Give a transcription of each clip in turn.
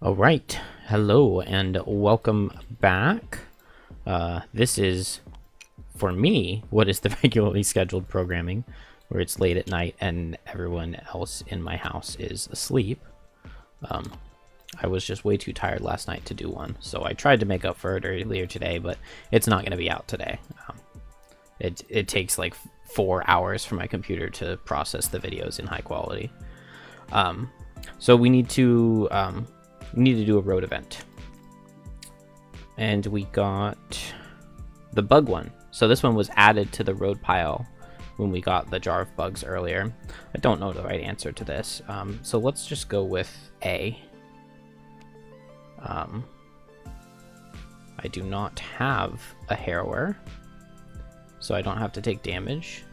All right, hello and welcome back. This is, for me, what is the regularly scheduled programming, where it's late at night and everyone else in my house is asleep. I was just way too tired last night to do one, so I tried to make up for it earlier today, but it's not going to be out today. It takes like 4 hours for my computer to process the videos in high quality. So we need to do a road event, and we got the bug one. So this one was added to the road pile when we got the jar of bugs earlier. I don't know the right answer to this, so let's just go with A. I do not have a harrower, so I don't have to take damage.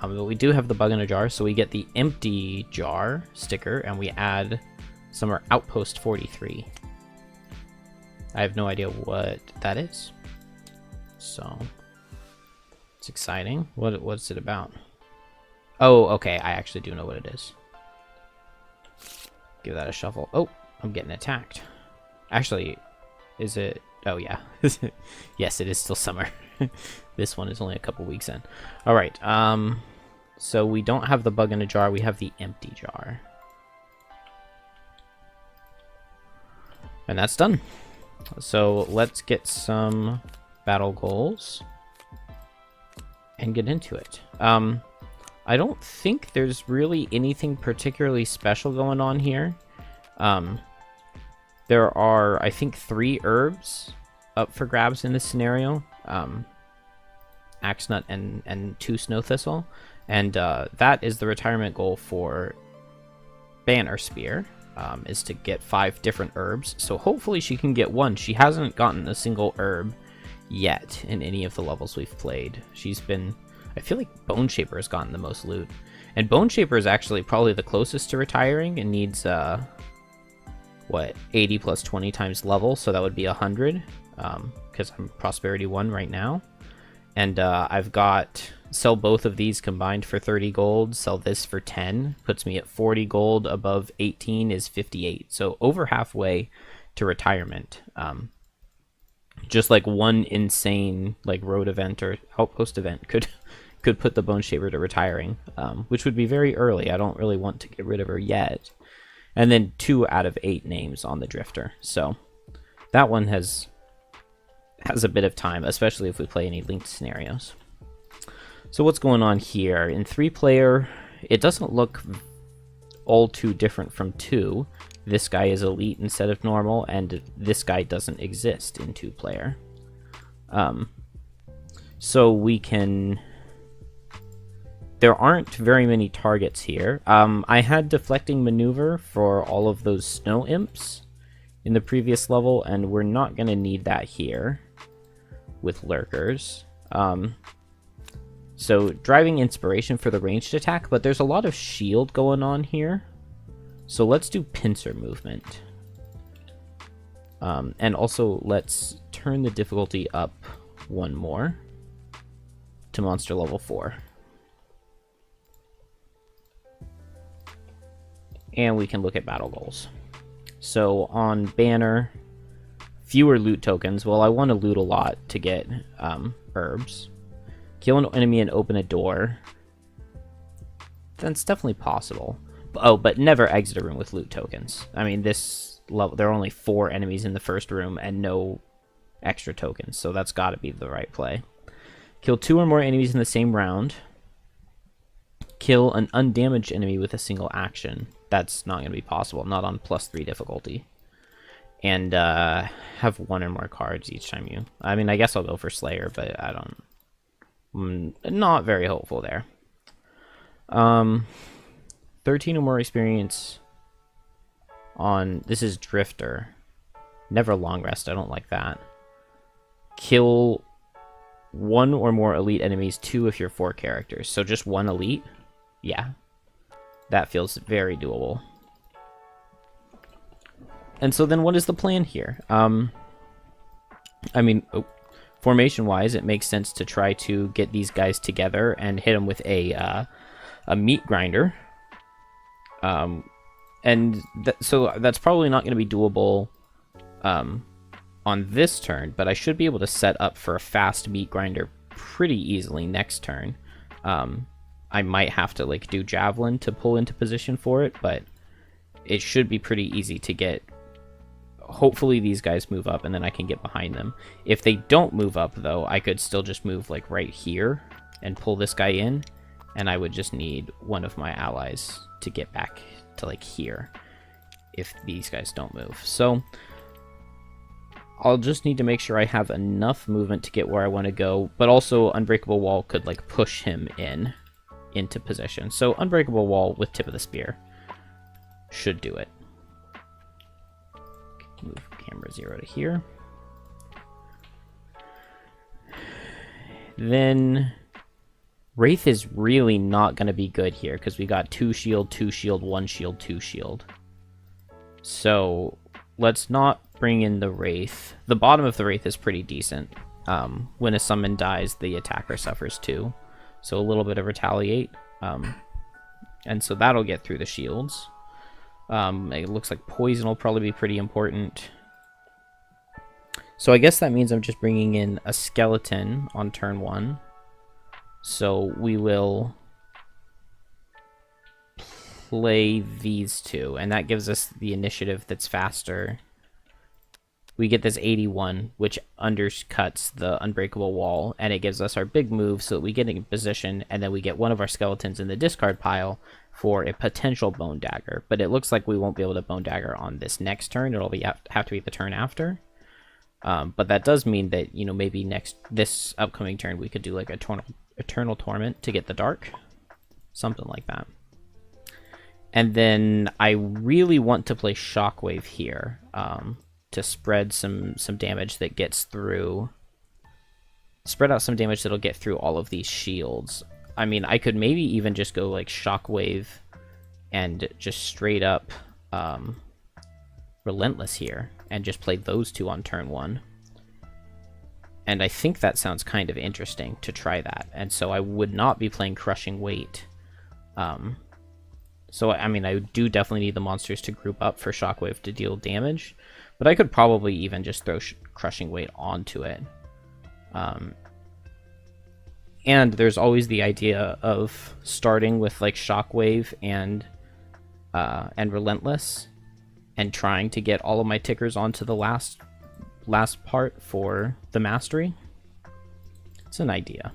But we do have the bug in a jar, so we get the empty jar sticker, and we add Summer Outpost 43. I have no idea what that is, so it's exciting. What's it about? Oh, okay, I actually do know what it is. Give that a shuffle. Oh, I'm getting attacked. Actually, is it? Oh yeah, yes, it is still summer. This one is only a couple weeks in. All right, so we don't have the bug in a jar. We have the empty jar. And that's done. So let's get some battle goals and get into it. I don't think there's really anything particularly special going on here. There are, I think, 3 herbs up for grabs in this scenario. Axenut and 2 snow thistle. And that is the retirement goal for Banner Spear. Is to get 5 different herbs, so hopefully she can get one. She hasn't gotten a single herb yet in any of the levels we've played. She's been, I feel like Bone Shaper has gotten the most loot, and Bone Shaper is actually probably the closest to retiring and needs what, 80 plus 20 times level, so that would be 100, because I'm Prosperity 1 right now. And I've got, sell both of these combined for 30 gold, sell this for 10, puts me at 40 gold, above 18 is 58. So over halfway to retirement. Just like one insane like road event or outpost event could put the Bone Shaper to retiring, which would be very early. I don't really want to get rid of her yet. And then 2 out of 8 names on the Drifter. So that one has a bit of time, especially if we play any linked scenarios. So what's going on here? In 3-player, it doesn't look all too different from 2. This guy is elite instead of normal, and this guy doesn't exist in 2-player. So we can... There aren't very many targets here. I had deflecting maneuver for all of those snow imps in the previous level, and we're not going to need that here with lurkers. So driving inspiration for the ranged attack, but there's a lot of shield going on here. So let's do pincer movement. And also let's turn the difficulty up 1 more to monster level 4. And we can look at battle goals. So on Banner, fewer loot tokens. Well, I want to loot a lot to get herbs. Kill an enemy and open a door. That's definitely possible. Oh, but never exit a room with loot tokens. I mean, this level, there are only 4 enemies in the first room and no extra tokens, so that's got to be the right play. Kill 2 or more enemies in the same round. Kill an undamaged enemy with a single action. That's not going to be possible, not on +3 difficulty. And have 1 or more cards each time you... I mean, I guess I'll go for Slayer, but I don't... not very hopeful there. 13 or more experience on... This is Drifter. Never long rest, I don't like that. Kill 1 or more elite enemies, 2 if you're 4 characters. So just 1 elite? Yeah. That feels very doable. And so then what is the plan here? I mean, formation-wise, it makes sense to try to get these guys together and hit them with a meat grinder. And so that's probably not going to be doable on this turn, but I should be able to set up for a fast meat grinder pretty easily next turn. I might have to like do javelin to pull into position for it, but it should be pretty easy to get. Hopefully these guys move up and then I can get behind them. If they don't move up though, I could still just move like right here and pull this guy in, and I would just need one of my allies to get back to like here if these guys don't move. So I'll just need to make sure I have enough movement to get where I want to go, but also Unbreakable Wall could like push him into position. So Unbreakable Wall with Tip of the Spear should do it. Move camera 0 to here. Then Wraith is really not going to be good here because we got 2 shield, 2 shield, 1 shield, 2 shield. So let's not bring in the Wraith. The bottom of the Wraith is pretty decent. When a summon dies, the attacker suffers too. So a little bit of retaliate. And so that'll get through the shields. It looks like poison will probably be pretty important. So I guess that means I'm just bringing in a skeleton on turn 1. So we will play these two, and that gives us the initiative that's faster. We get this 81, which undercuts the Unbreakable Wall, and it gives us our big move so that we get in position, and then we get one of our skeletons in the discard pile for a potential Bone Dagger. But it looks like we won't be able to Bone Dagger on this next turn. It'll have to be the turn after. But that does mean that, you know, maybe this upcoming turn we could do like Eternal Torment to get the Dark. Something like that. And then I really want to play Shockwave here. To spread some damage that gets through. Spread out some damage that'll get through all of these shields. I mean, I could maybe even just go like Shockwave and just straight up Relentless here and just play those two on turn 1. And I think that sounds kind of interesting to try that. And so I would not be playing Crushing Weight. So, I mean, I do definitely need the monsters to group up for Shockwave to deal damage. But I could probably even just throw Crushing Weight onto it. And there's always the idea of starting with like Shockwave and Relentless, and trying to get all of my tickers onto the last part for the mastery. It's an idea.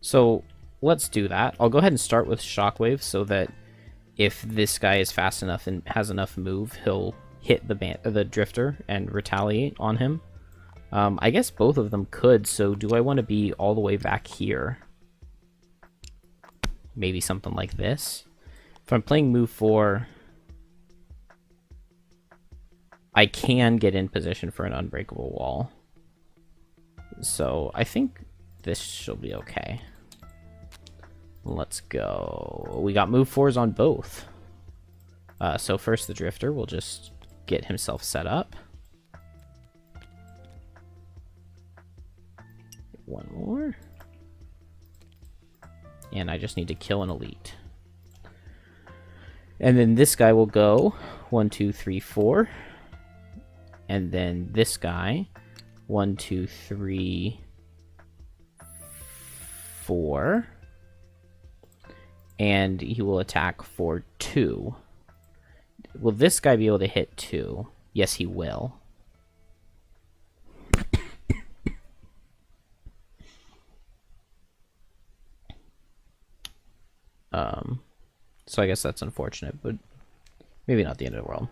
So let's do that. I'll go ahead and start with Shockwave so that if this guy is fast enough and has enough move, he'll hit the Drifter and retaliate on him. I guess both of them could, so do I want to be all the way back here? Maybe something like this. If I'm playing move 4, I can get in position for an Unbreakable Wall. So I think this should be okay. Let's go. We got move 4s on both. So first the Drifter will just get himself set up. One more. And I just need to kill an elite. And then this guy will go 1, 2, 3, 4. And then this guy 1, 2, 3, 4. And he will attack for 2. Will this guy be able to hit 2? Yes, he will. So I guess that's unfortunate, but maybe not the end of the world.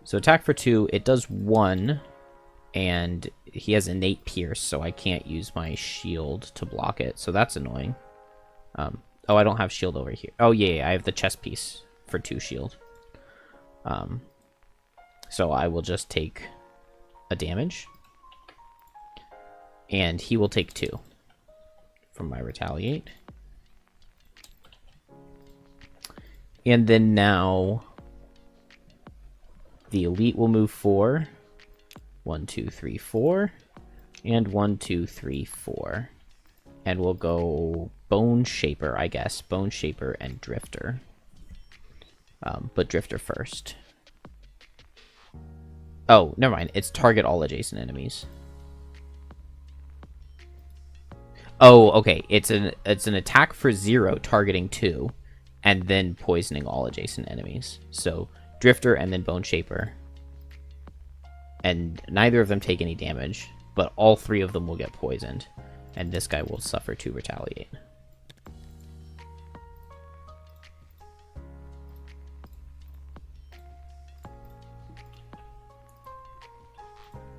So attack for 2, it does 1, and he has innate pierce, so I can't use my shield to block it, so that's annoying. Oh, I don't have shield over here. Oh, yeah, I have the chest piece for 2 shield. So I will just take a damage, and he will take 2 from my retaliate. And then now the elite will move 4. 1, 2, 3, 4. And 1, 2, 3, 4. And we'll go Bone Shaper, I guess. Bone Shaper and Drifter. but Drifter first. Oh, never mind. It's target all adjacent enemies. Oh, okay. It's an attack for 0, targeting 2, and then poisoning all adjacent enemies. So Drifter and then Bone Shaper. And neither of them take any damage, but all 3 of them will get poisoned. And this guy will suffer to retaliate.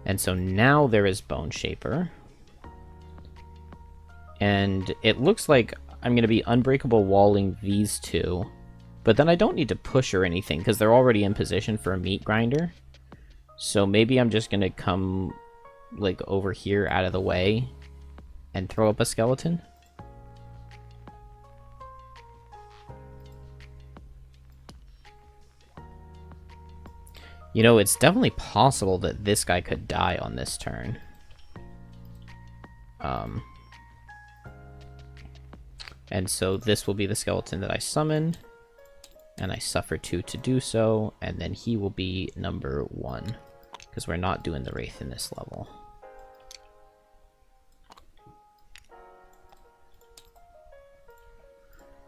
And so now there is Bone Shaper. And it looks like I'm going to be unbreakable walling these 2. But then I don't need to push or anything, because they're already in position for a meat grinder. So maybe I'm just going to come, like, over here out of the way and throw up a skeleton. You know, it's definitely possible that this guy could die on this turn. And so this will be the skeleton that I summon. And I suffer 2 to do so. And then he will be number 1. Because we're not doing the Wraith in this level.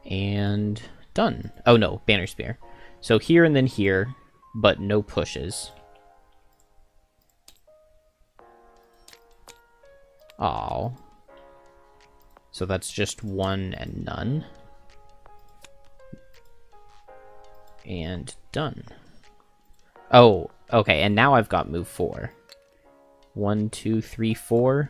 And done. Oh no, Banner Spear. So here and then here, but no pushes. Oh. So that's just 1 and none. And done. Oh, okay, and now I've got move 4. 1, 2, 3, 4.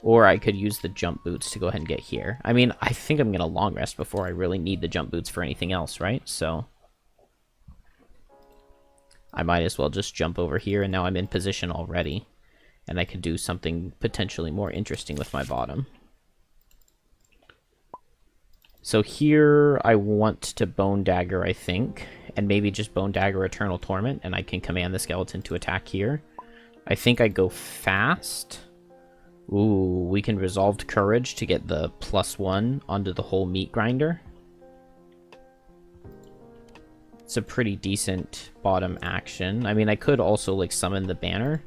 Or I could use the jump boots to go ahead and get here. I mean, I think I'm going to long rest before I really need the jump boots for anything else, right? So I might as well just jump over here, and now I'm in position already. And I could do something potentially more interesting with my bottom. So here I want to Bone Dagger, I think. And maybe just Bone Dagger Eternal Torment, and I can command the skeleton to attack here. I think I go fast. Ooh, we can Resolved Courage to get the +1 onto the whole meat grinder. It's a pretty decent bottom action. I mean, I could also, like, summon the banner.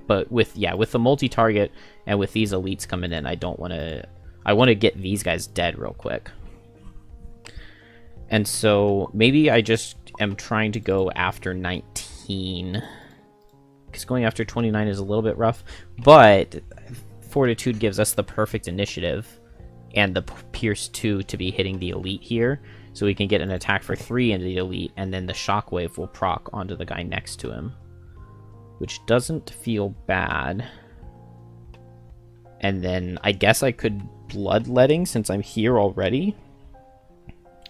But with the multi-target and with these elites coming in, I don't want to... I want to get these guys dead real quick. And so maybe I just am trying to go after 19. Because going after 29 is a little bit rough. But Fortitude gives us the perfect initiative. And the Pierce 2 to be hitting the elite here. So we can get an attack for 3 into the elite. And then the Shockwave will proc onto the guy next to him. Which doesn't feel bad. And then I guess I could Bloodletting since I'm here already.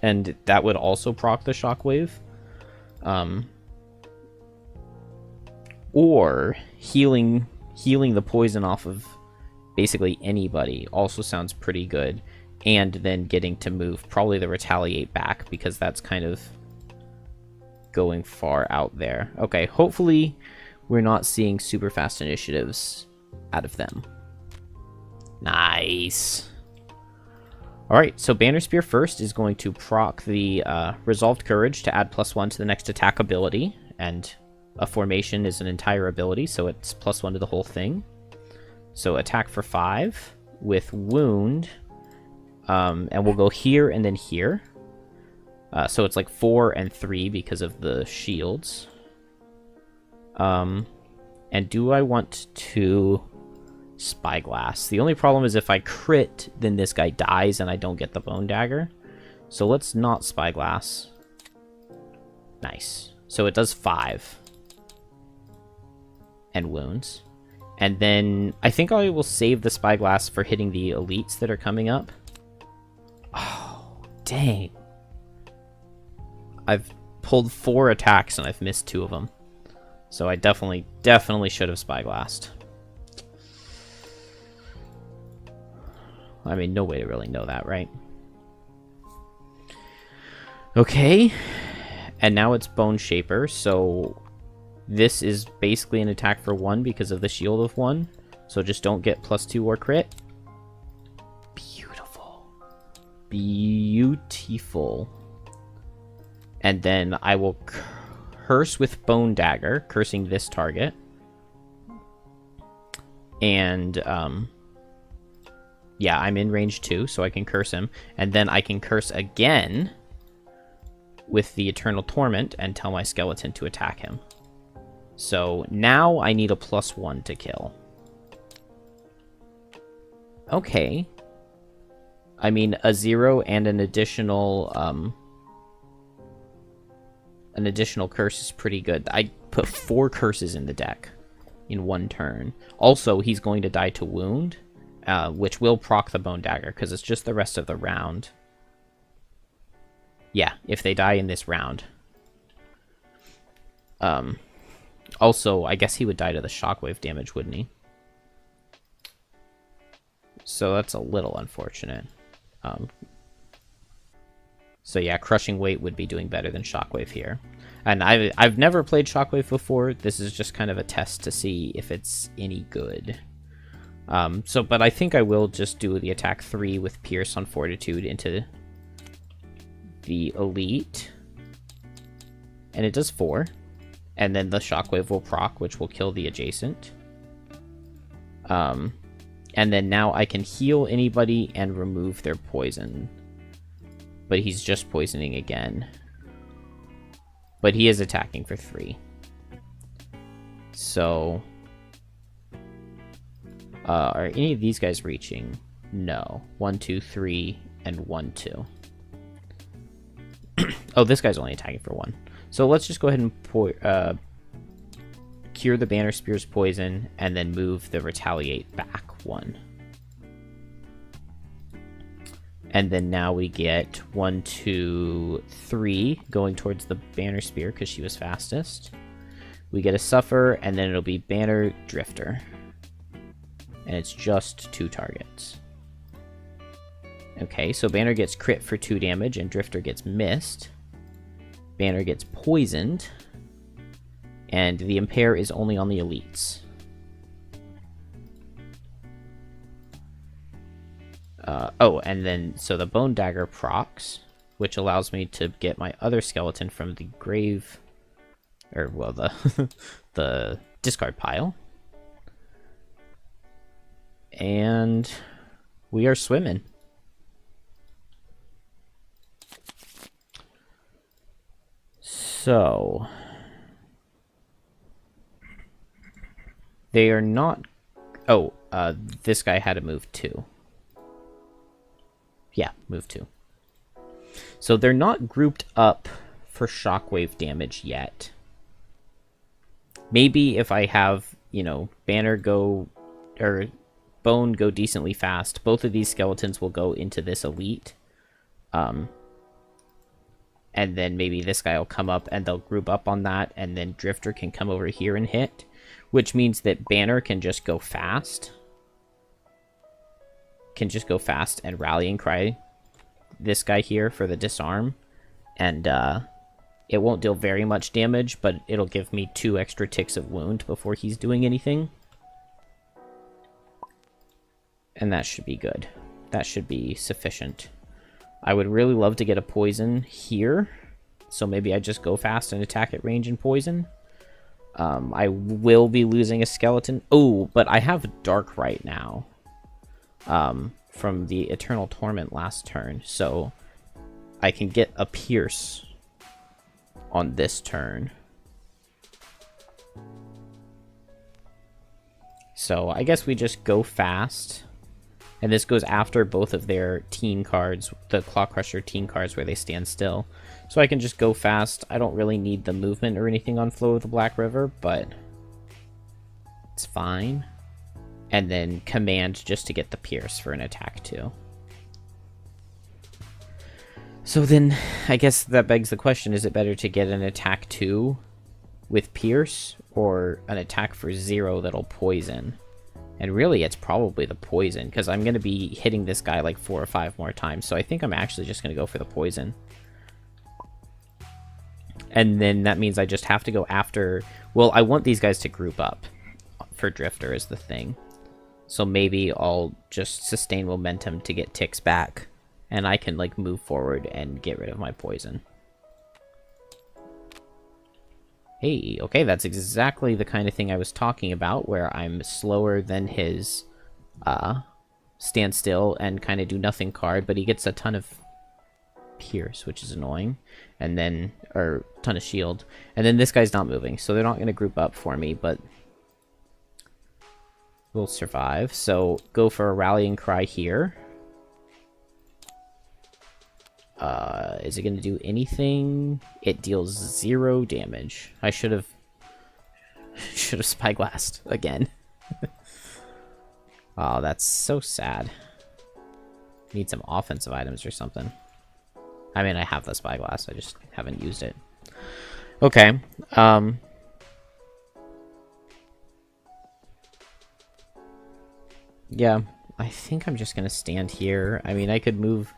And that would also proc the Shockwave. Or healing the poison off of basically anybody also sounds pretty good. And then getting to move probably the Retaliate back, because that's kind of going far out there. Okay, hopefully we're not seeing super fast initiatives out of them. Nice. Alright, so Banner Spear first is going to proc the Resolved Courage to add +1 to the next attack ability. And a formation is an entire ability, so it's +1 to the whole thing. So attack for 5 with Wound. And we'll go here and then here. So it's like 4 and 3 because of the shields. And do I want to... Spyglass. The only problem is if I crit, then this guy dies and I don't get the Bone Dagger. So let's not Spyglass. Nice. So it does 5. And wounds. And then I think I will save the Spyglass for hitting the elites that are coming up. Oh, dang. I've pulled 4 attacks and I've missed 2 of them. So I definitely should have Spyglassed. I mean, no way to really know that, right? Okay. And now it's Bone Shaper, so this is basically an attack for 1 because of the shield of 1. So just don't get +2 or crit. Beautiful. Beautiful. And then I will curse with Bone Dagger, cursing this target. And, yeah, I'm in range 2, so I can curse him. And then I can curse again with the Eternal Torment and tell my skeleton to attack him. So now I need a +1 to kill. Okay. I mean, a 0 and an additional curse is pretty good. I put 4 curses in the deck in 1 turn. Also, he's going to die to wound, which will proc the Bone Dagger, because it's just the rest of the round. Yeah, if they die in this round. Also, I guess he would die to the shockwave damage, wouldn't he? So that's a little unfortunate. So yeah, Crushing Weight would be doing better than Shockwave here. And I've never played Shockwave before. This is just kind of a test to see if it's any good. But I think I will just do the attack 3 with Pierce on Fortitude into the Elite. And it does 4. And then the Shockwave will proc, which will kill the adjacent. And then now I can heal anybody and remove their poison. But he's just poisoning again. But he is attacking for 3. So... are any of these guys reaching? No. 1, 2, 3, and 1, 2. Oh, this guy's only attacking for 1. So let's just go ahead and cure the Banner Spear's poison, and then move the Retaliate back 1. And then now we get 1, 2, 3 going towards the Banner Spear because she was fastest. We get a Suffer, and then it'll be Banner Drifter. And it's just 2 targets. Okay, so Banner gets crit for 2 damage, and Drifter gets missed. Banner gets poisoned. And the Impair is only on the elites. Oh, and then, so the Bone Dagger procs, which allows me to get my other skeleton from the grave, or, well, the discard pile. And we are swimming. So... they are not... Oh, this guy had to move 2. Yeah, move 2. So they're not grouped up for shockwave damage yet. Maybe if I have, you know, Banner go... or Bone go decently fast, both of these skeletons will go into this elite. And then maybe this guy will come up and they'll group up on that, and then Drifter can come over here and hit. Which means that Banner can just go fast. Can just go fast and Rallying Cry this guy here for the disarm. And it won't deal very much damage, but it'll give me 2 extra ticks of wound before he's doing anything. And that should be good. That should be sufficient. I would really love to get a poison here. So maybe I just go fast and attack at range and poison. I will be losing a skeleton. Oh, but I have Dark right now. From the Eternal Torment last turn. So I can get a Pierce on this turn. So I guess we just go fast. And this goes after both of their teen cards, the Claw Crusher teen cards where they stand still. So I can just go fast. I don't really need the movement or anything on Flow of the Black River, but it's fine. And then command just to get the Pierce for an attack too. So then, I guess that begs the question, is it better to get an attack 2 with Pierce, or an attack for 0 that'll poison? And really, it's probably the poison, because I'm going to be hitting this guy like 4 or 5 more times, so I think I'm actually just going to go for the poison. And then that means I just have to go after... Well, I want these guys to group up for Drifter is the thing. So maybe I'll just sustain momentum to get ticks back, and I can like move forward and get rid of my poison. Hey, okay, that's exactly the kind of thing I was talking about, where I'm slower than his stand still and kind of do nothing card, but he gets a ton of pierce, which is annoying, and then, or ton of shield, and then this guy's not moving, so they're not going to group up for me, but we'll survive. So go for a rallying cry here. Is it going to do anything? It deals 0 damage. I should have spyglassed again. Oh, that's so sad. Need some offensive items or something. I mean, I have the spyglass, I just haven't used it. Okay. Yeah, I think I'm just gonna stand here. I mean, I could move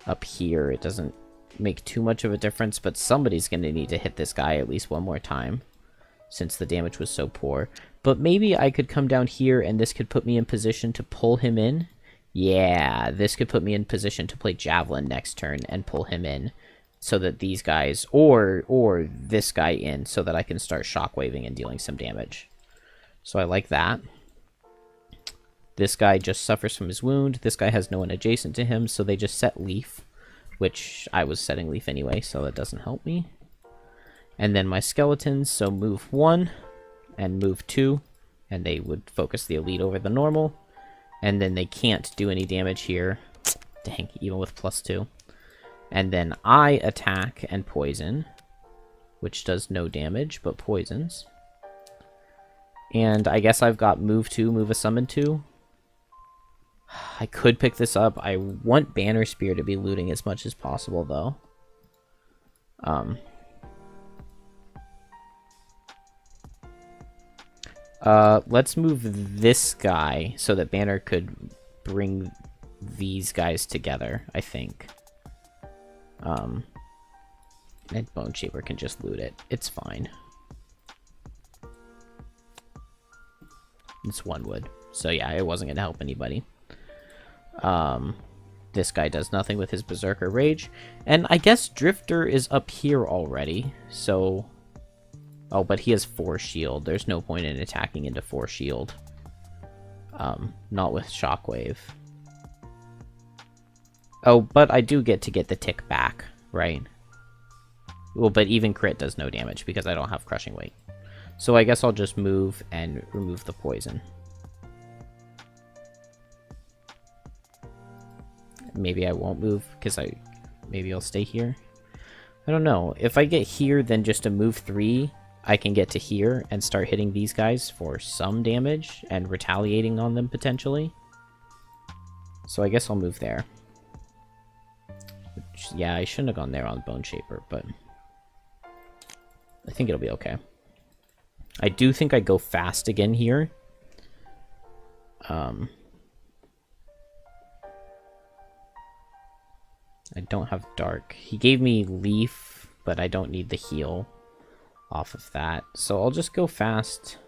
up here. It doesn't make too much of a difference, but somebody's gonna need to hit this guy at least one more time, since the damage was so poor. But maybe I could come down here, and this could put me in position to pull him in. Yeah, this could put me in position to play Javelin next turn and pull him in, so that these guys, or this guy in, so that I can start shockwaving and dealing some damage. So I like that. This guy just suffers from his wound. This guy has no one adjacent to him, so they just set Leaf, which I was setting Leaf anyway, so that doesn't help me. And then my skeletons, so move 1 and move 2, and they would focus the elite over the normal. And then they can't do any damage here. Dang, even with +2. And then I attack and poison, which does no damage, but poisons. And I guess I've got move 2, move a summon 2. I could pick this up. I want Banner Spear to be looting as much as possible, though. Let's move this guy so that Banner could bring these guys together, I think. And Bone Shaper can just loot it. It's fine. It's 1 wood. So yeah, it wasn't going to help anybody. This guy does nothing with his Berserker Rage. And I guess Drifter is up here already, so... Oh, but he has 4 shield. There's no point in attacking into 4 shield. Not with Shockwave. Oh, but I do get to get the tick back, right? Well, but even crit does no damage because I don't have Crushing Weight. So I guess I'll just move and remove the poison. Maybe I won't move because maybe I'll stay here. I don't know. If I get here, then just a move 3, I can get to here and start hitting these guys for some damage and retaliating on them potentially. So I guess I'll move there. Which, yeah, I shouldn't have gone there on Bone Shaper, but I think it'll be okay. I do think I go fast again here. I don't have Dark. He gave me Leaf, but I don't need the heal off of that. So I'll just go fast.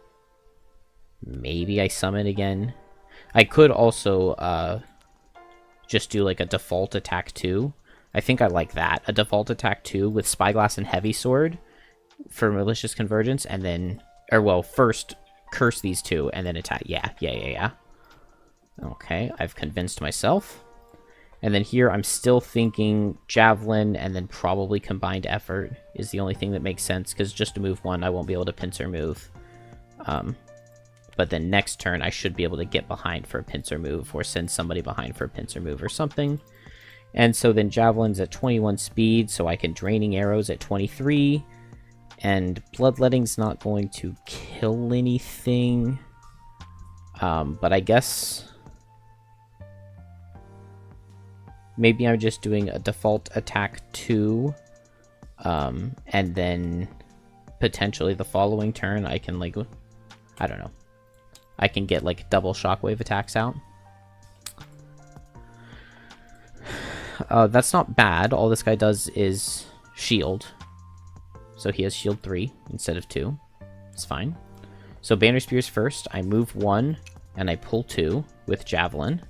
Maybe I summon again. I could also just do like a default attack 2. I think I like that. A default attack 2 with Spyglass and Heavy Sword for Malicious Convergence, and then... Or, well, first curse these 2, and then attack. Yeah. Okay, I've convinced myself. And then here, I'm still thinking Javelin, and then probably Combined Effort is the only thing that makes sense, because just to move 1, I won't be able to pincer move. But then next turn, I should be able to get behind for a pincer move, or send somebody behind for a pincer move or something. And so then Javelin's at 21 speed, so I can Draining Arrows at 23. And Bloodletting's not going to kill anything. But I guess... Maybe I'm just doing a default attack 2, and then potentially the following turn I can, like, I don't know. I can get, like, double Shockwave attacks out. That's not bad. All this guy does is shield. So he has shield 3 instead of 2. It's fine. So Banner Spears first. I move 1, and I pull 2 with Javelin.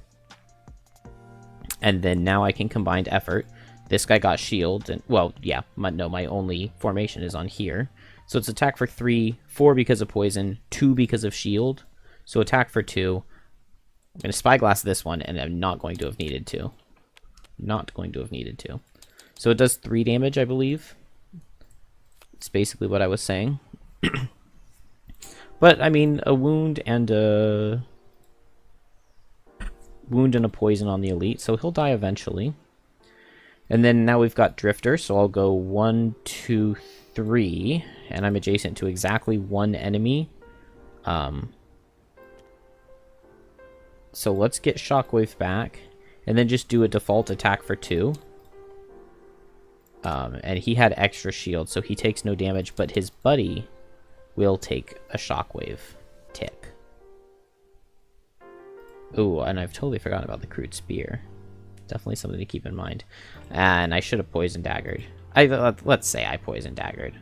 And then now I can Combined Effort. This guy got shield, and well, yeah, my only formation is on here. So it's attack for 3, 4 because of poison, 2 because of shield. So attack for 2. I'm going to Spyglass this one, and I'm not going to have needed to. Not going to have needed to. So it does 3 damage, I believe. It's basically what I was saying. But, I mean, a wound and a poison on the elite, so he'll die eventually. And then now we've got Drifter, so I'll go 1, 2, 3, and I'm adjacent to exactly 1 enemy. So let's get Shockwave back, and then just do a default attack for 2. And he had extra shield, so he takes no damage, but his buddy will take a Shockwave tick. Ooh, and I've totally forgotten about the Crude Spear. Definitely something to keep in mind. And I should have Poison Daggered. Let's say I Poison Daggered.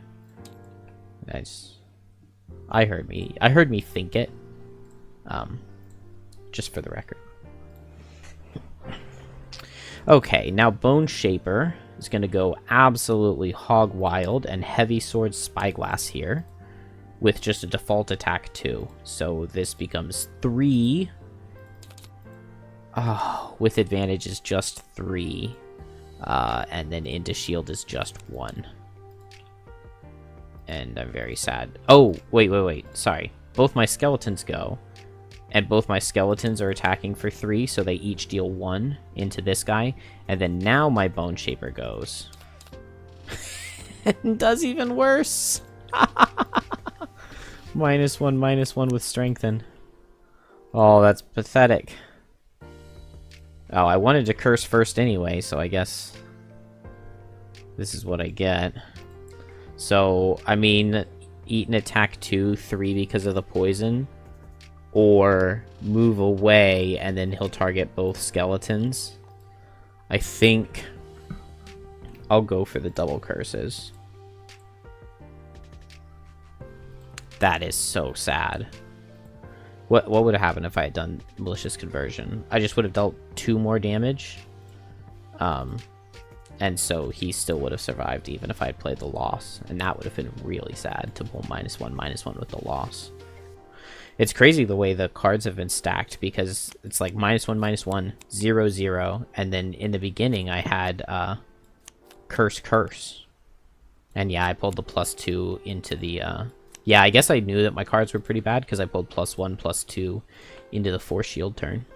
I heard me think it. Just for the record. Okay, now Bone Shaper is going to go absolutely hog wild and Heavy Sword Spyglass here with just a default attack 2. So this becomes 3. Oh, with advantage is just 3. And then into shield is just 1. And I'm very sad. Oh, wait. Sorry. Both my skeletons go. And both my skeletons are attacking for 3, so they each deal 1 into this guy. And then now my Bone Shaper goes. And does even worse. -1 with Strengthen. Oh, that's pathetic. Oh, I wanted to curse first anyway, so I guess this is what I get. So, I mean, eat an attack 2, 3 because of the poison. Or move away, and then he'll target both skeletons. I think I'll go for the double curses. That is so sad. What would have happened if I had done Malicious Conversion? I just would have dealt 2 more damage. And so he still would have survived even if I had played the loss. And that would have been really sad to pull -1/-1 with the loss. It's crazy the way the cards have been stacked, because it's like -1/-1, 0/0, and then in the beginning I had Curse. And yeah, I pulled the +2 into the... Yeah, I guess I knew that my cards were pretty bad, because I pulled +1, +2 into the 4 shield turn.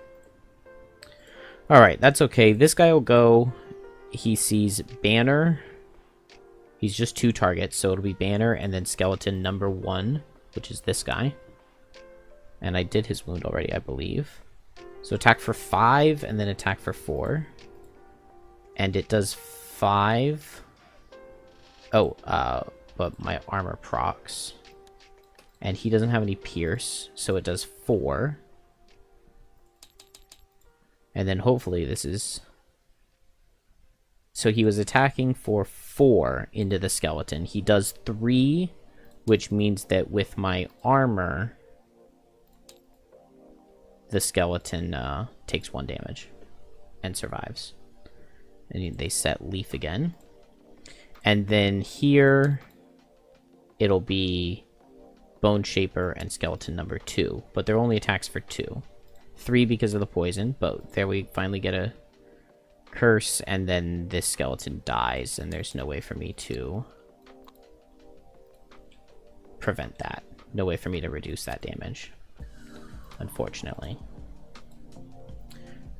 Alright, that's okay. This guy will go... He sees Banner. He's just 2 targets, so it'll be Banner and then Skeleton number 1, which is this guy. And I did his wound already, I believe. So attack for 5, and then attack for 4. And it does 5. Oh, but my armor procs. And he doesn't have any pierce, so it does 4. And then hopefully this is... So he was attacking for 4 into the skeleton. He does 3, which means that with my armor... the skeleton takes 1 damage and survives. And they set Leaf again. And then here, it'll be Bone Shaper and Skeleton number 2. But they're only attacks for 2. 3 because of the poison, but there we finally get a curse, and then this skeleton dies, and there's no way for me to prevent that. No way for me to reduce that damage. Unfortunately.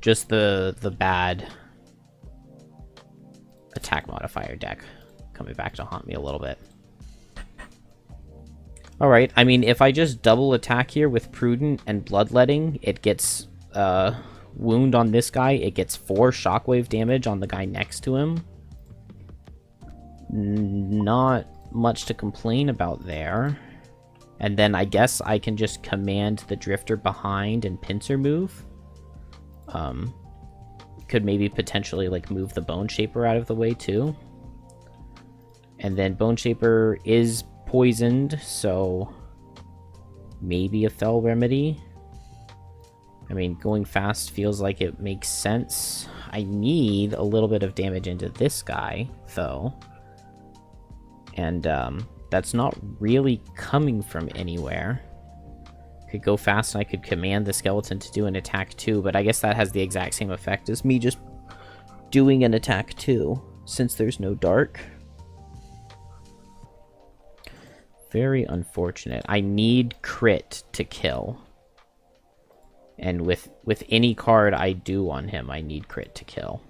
Just the bad attack modifier deck coming back to haunt me a little bit. Alright, I mean, if I just double attack here with Prudent and Bloodletting, it gets wound on this guy. It gets 4 shockwave damage on the guy next to him. Not much to complain about there. And then I guess I can just command the Drifter behind and pincer move. Could maybe potentially like move the Bone Shaper out of the way too. And then Bone Shaper is poisoned, so maybe a Fell Remedy. I mean, going fast feels like it makes sense. I need a little bit of damage into this guy, though. And that that's not really coming from anywhere. Could go fast and I could command the skeleton to do an attack too, but I guess that has the exact same effect as me just doing an attack too, since there's no dark. Very unfortunate. I need crit to kill. And with any card I do on him, I need crit to kill.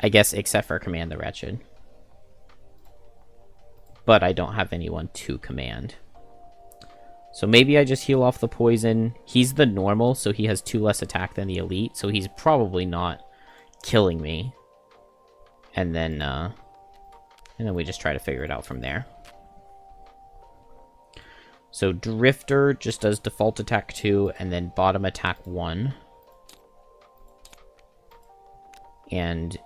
I guess except for Command the Wretched. But I don't have anyone to command. So maybe I just heal off the poison. He's the normal, so he has 2 less attack than the elite, so he's probably not killing me. And then we just try to figure it out from there. So Drifter just does default attack 2, and then bottom attack 1. And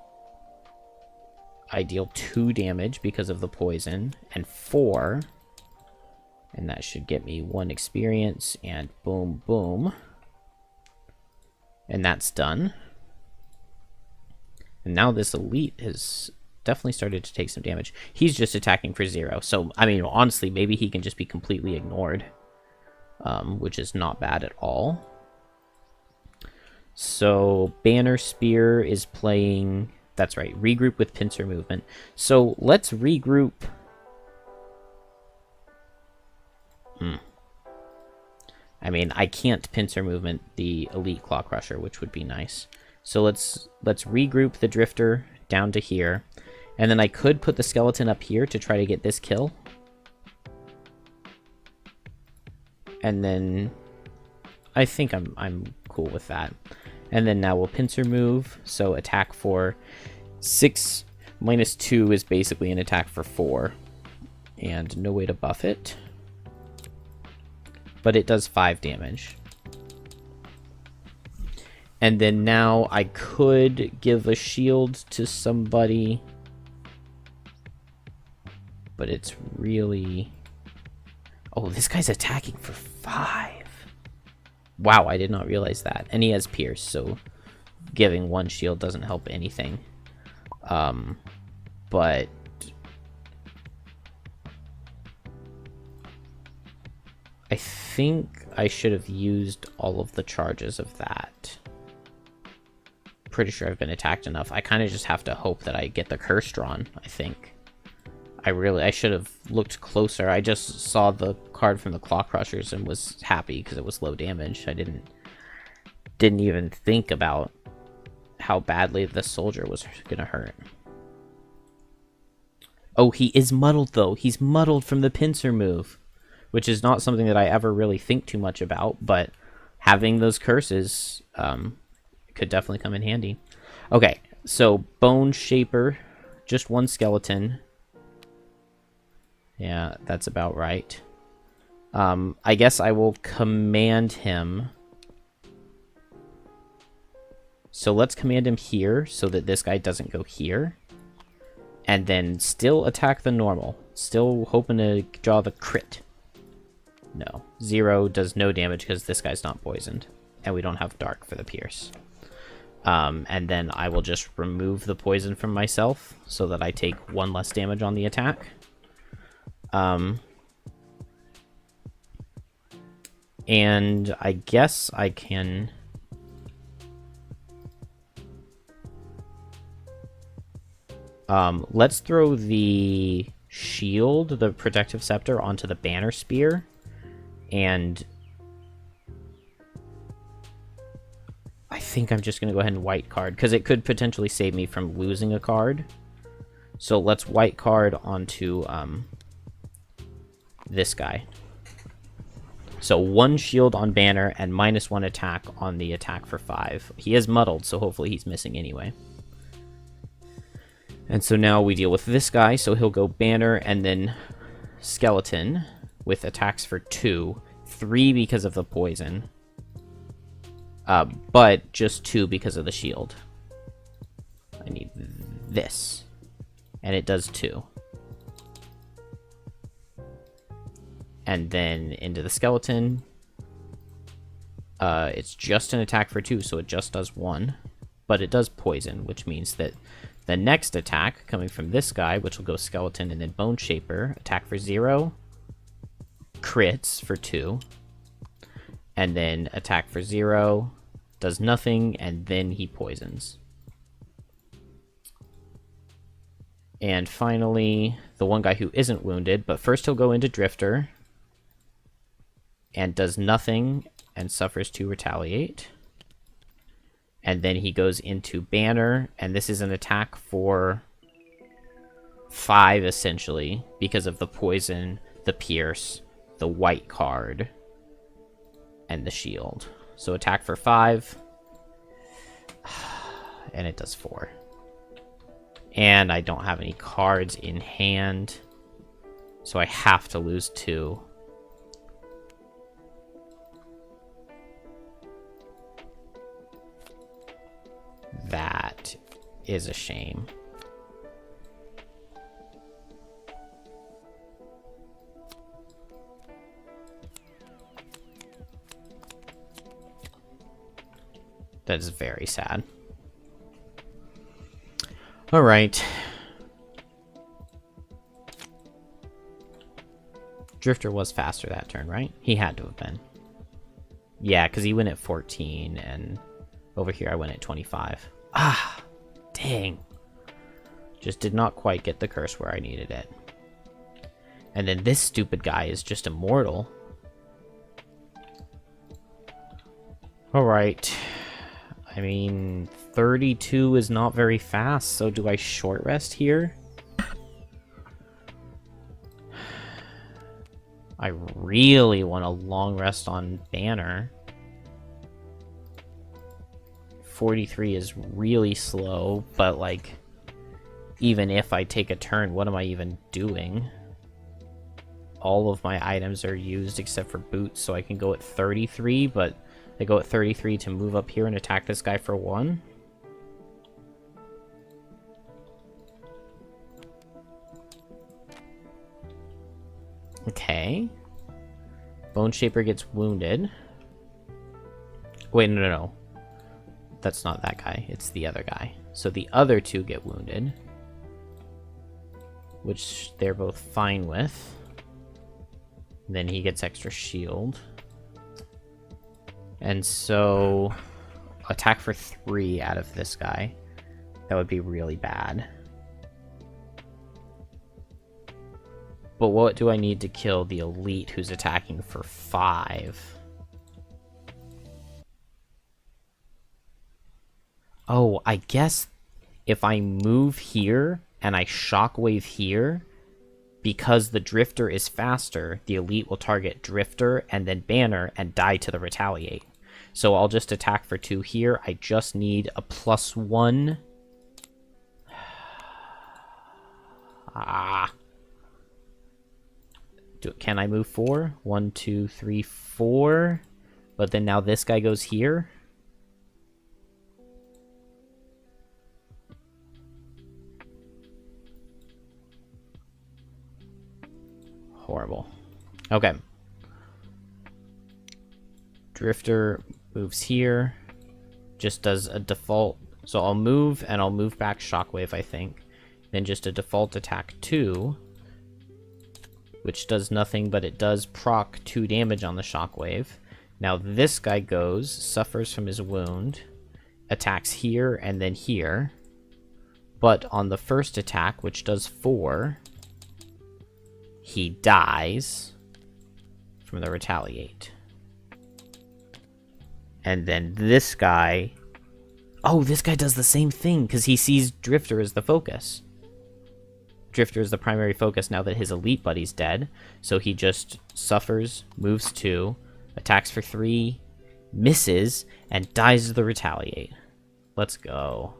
I deal 2 damage because of the poison, and 4. And that should get me 1 experience, and boom, boom. And that's done. And now this elite has definitely started to take some damage. He's just attacking for 0. So, I mean, honestly, maybe he can just be completely ignored. Which is not bad at all. So, Banner Spear is playing... That's right, regroup with Pincer Movement. So, let's regroup... I mean, I can't Pincer Movement the Elite Claw Crusher, which would be nice. So let's regroup the Drifter down to here. And then I could put the skeleton up here to try to get this kill. And then I think I'm cool with that. And then now we'll Pincer Move, so attack for 6 minus 2 is basically an attack for 4. And no way to buff it. But it does 5 damage. And then now I could give a shield to somebody. But it's really... Oh, this guy's attacking for 5. Wow, I did not realize that. And he has Pierce, so giving 1 shield doesn't help anything. But... I think I should have used all of the charges of that. Pretty sure I've been attacked enough. I kind of just have to hope that I get the curse drawn, I think. I should have looked closer. I just saw the card from the Claw Crushers and was happy because it was low damage. I didn't even think about how badly the soldier was gonna hurt. Oh, he is muddled though. He's muddled from the pincer move, which is not something that I ever really think too much about, but having those curses could definitely come in handy. Okay, so Bone Shaper, just 1 skeleton. Yeah, that's about right. I guess I will command him. So let's command him here so that this guy doesn't go here. And then still attack the normal. Still hoping to draw the crit. No. 0 does no damage because this guy's not poisoned. And we don't have dark for the pierce. And then I will just remove the poison from myself so that I take 1 less damage on the attack. And I guess I can... let's throw the shield, the protective scepter, onto the banner spear. And I think I'm just going to go ahead and white card, because it could potentially save me from losing a card. So let's white card onto this guy. So 1 shield on banner and -1 attack on the attack for 5. He is muddled, so hopefully he's missing anyway. And so now we deal with this guy, so he'll go banner and then skeleton with attacks for 2. 3 because of the poison. But just 2 because of the shield. I need this. And it does 2. And then into the skeleton. It's just an attack for 2, so it just does 1. but it does poison, which means that the next attack coming from this guy, which will go skeleton and then bone shaper, attack for 0, crits for 2, and then attack for 0, does nothing, and then he poisons. And finally, the one guy who isn't wounded, but first he'll go into Drifter, and does nothing, and suffers to retaliate. And then he goes into Banner, and this is an attack for 5, essentially, because of the poison, the pierce, the white card, and the shield. So attack for 5, and it does 4. And I don't have any cards in hand, so I have to lose 2. That is a shame. That is very sad. All right. Drifter was faster that turn, right? He had to have been. Yeah, because he went at 14, and over here I went at 25. Ah, dang. Just did not quite get the curse where I needed it. And then this stupid guy is just immortal. Alright. I mean, 32 is not very fast, so do I short rest here? I really want a long rest on Banner. 43 is really slow, but like, even if I take a turn, what am I even doing? All of my items are used except for boots, so I can go at 33, but I go at 33 to move up here and attack this guy for 1. Okay. Bone Shaper gets wounded. Wait, no. That's not that guy. It's the other guy. So the other 2 get wounded, which they're both fine with. Then he gets extra shield. And so, attack for 3 out of this guy. That would be really bad. But what do I need to kill the elite who's attacking for 5? Oh, I guess if I move here and I shockwave here, because the Drifter is faster, the elite will target Drifter and then Banner and die to the retaliate. So I'll just attack for 2 here. I just need a +1. Can I move 4? 1, 2, 3, 4. But then now this guy goes here. Horrible. Okay. Drifter moves here. Just does a default. So I'll move, and I'll move back Shockwave, I think. Then just a default attack 2. Which does nothing, but it does proc 2 damage on the Shockwave. Now this guy goes, suffers from his wound. Attacks here, and then here. But on the first attack, which does 4... he dies from the retaliate. And then this guy... oh, this guy does the same thing, because he sees Drifter as the focus. Drifter is the primary focus now that his elite buddy's dead. So he just suffers, moves 2, attacks for 3, misses, and dies to the retaliate. Let's go.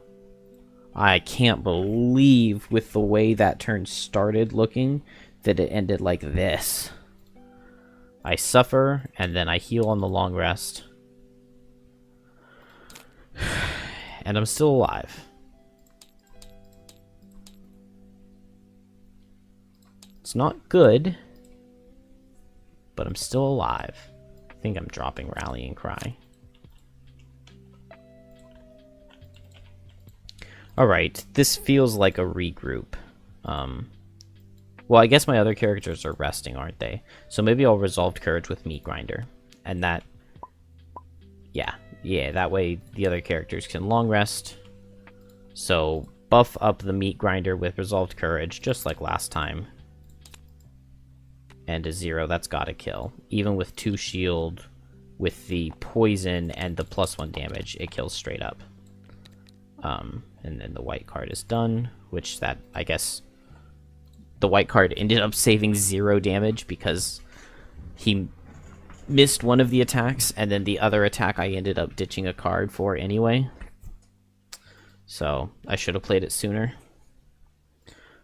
I can't believe, with the way that turn started looking, that it ended like this. I suffer, and then I heal on the long rest. And I'm still alive. It's not good, but I'm still alive. I think I'm dropping Rallying Cry. Alright, this feels like a regroup. Well, I guess my other characters are resting, aren't they? So maybe I'll Resolved Courage with Meat Grinder. And that... Yeah, that way the other characters can long rest. So buff up the Meat Grinder with Resolved Courage, just like last time. And a 0, that's gotta kill. Even with 2 shield, with the poison and the +1 damage, it kills straight up. And then the white card is done, which that, I guess... The white card ended up saving 0 damage because he missed one of the attacks, and then the other attack I ended up ditching a card for anyway. So, I should have played it sooner.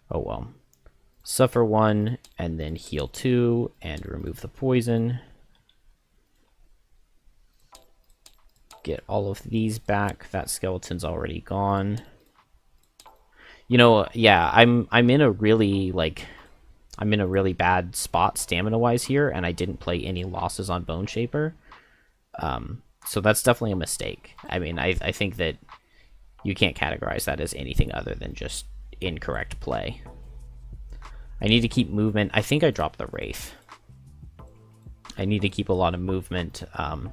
Oh well. Suffer 1, and then heal 2, and remove the poison. Get all of these back. That skeleton's already gone. You know, yeah, I'm in a really, like... I'm in a really bad spot stamina-wise here, and I didn't play any losses on Bone Shaper. So that's definitely a mistake. I mean, I think that you can't categorize that as anything other than just incorrect play. I need to keep movement. I think I dropped the Wraith. I need to keep a lot of movement. There's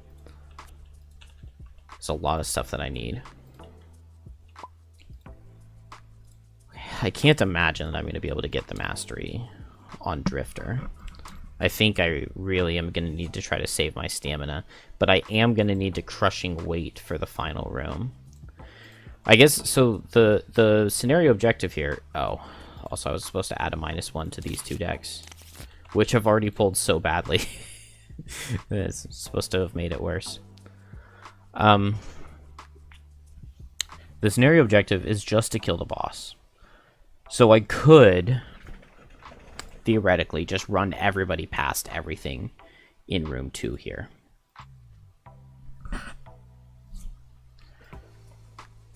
a lot of stuff that I need. I can't imagine that I'm going to be able to get the mastery on Drifter. I think I really am going to need to try to save my stamina, but I am going to need to Crushing Weight for the final room. I guess, so the scenario objective here... Oh, also I was supposed to add a -1 to these 2 decks, which I've already pulled so badly. It's supposed to have made it worse. The scenario objective is just to kill the boss. So I could, theoretically, just run everybody past everything in room 2 here.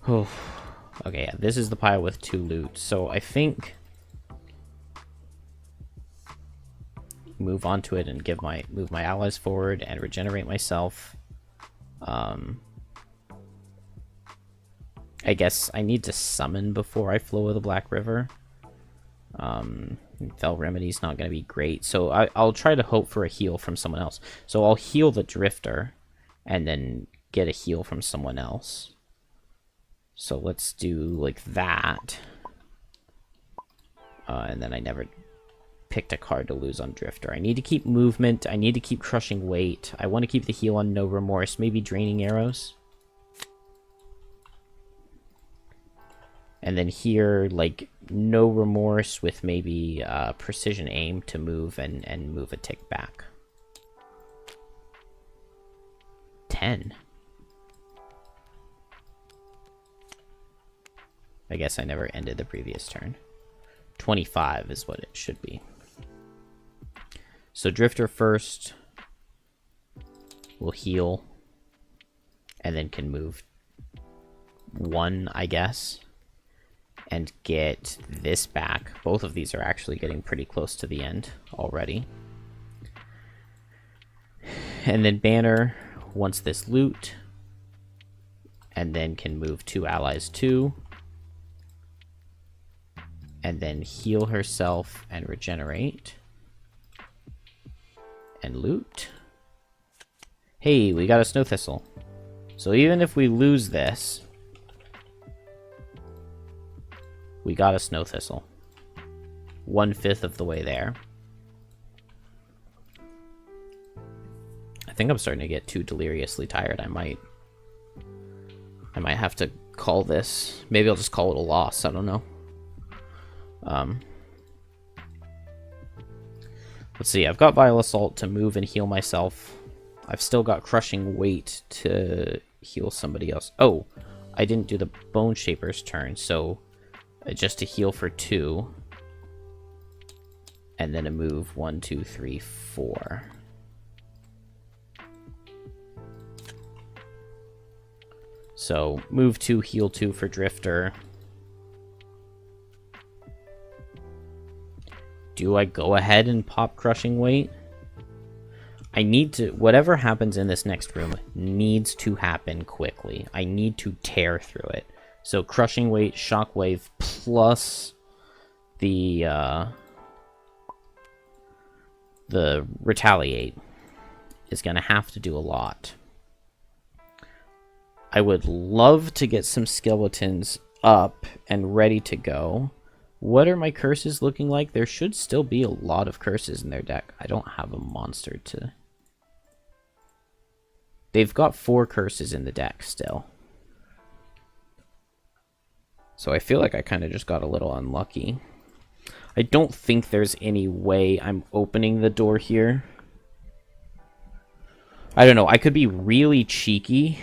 Oh, okay, yeah, this is the pile with 2 loot. So I think... Move onto it and move my allies forward and regenerate myself. I guess I need to summon before I flow of the Black River. Fell Remedy's not going to be great, so I'll try to hope for a heal from someone else. So I'll heal the Drifter, and then get a heal from someone else. So let's do like that. And then I never picked a card to lose on Drifter. I need to keep movement, I need to keep Crushing Weight. I want to keep the heal on No Remorse, maybe Draining Arrows. And then here, like, No Remorse with maybe Precision Aim to move and move a tick back. 10. I guess I never ended the previous turn. 25 is what it should be. So Drifter first will heal. And then can move 1, I guess. And get this back. Both of these are actually getting pretty close to the end already. And then Banner wants this loot. And then can move 2 allies too. And then heal herself and regenerate. And loot. Hey, we got a Snow Thistle. So even if we lose this... We got a Snow Thistle. 1/5 of the way there. I think I'm starting to get too deliriously tired. I might have to call this. Maybe I'll just call it a loss. I don't know. Let's see. I've got Vile Assault to move and heal myself. I've still got Crushing Weight to heal somebody else. Oh, I didn't do the Bone Shaper's turn, so... just to heal for 2. And then a move 1, 2, 3, 4. So move 2, heal 2 for Drifter. Do I go ahead and pop Crushing Weight? I need to... Whatever happens in this next room needs to happen quickly. I need to tear through it. So crushing weight, shockwave, plus the retaliate is going to have to do a lot. I would love to get some skeletons up and ready to go. What are my curses looking like? There should still be a lot of curses in their deck. I don't have a monster to... They've got 4 curses in the deck still. So I feel like I kind of just got a little unlucky. I don't think there's any way I'm opening the door here. I don't know. I could be really cheeky.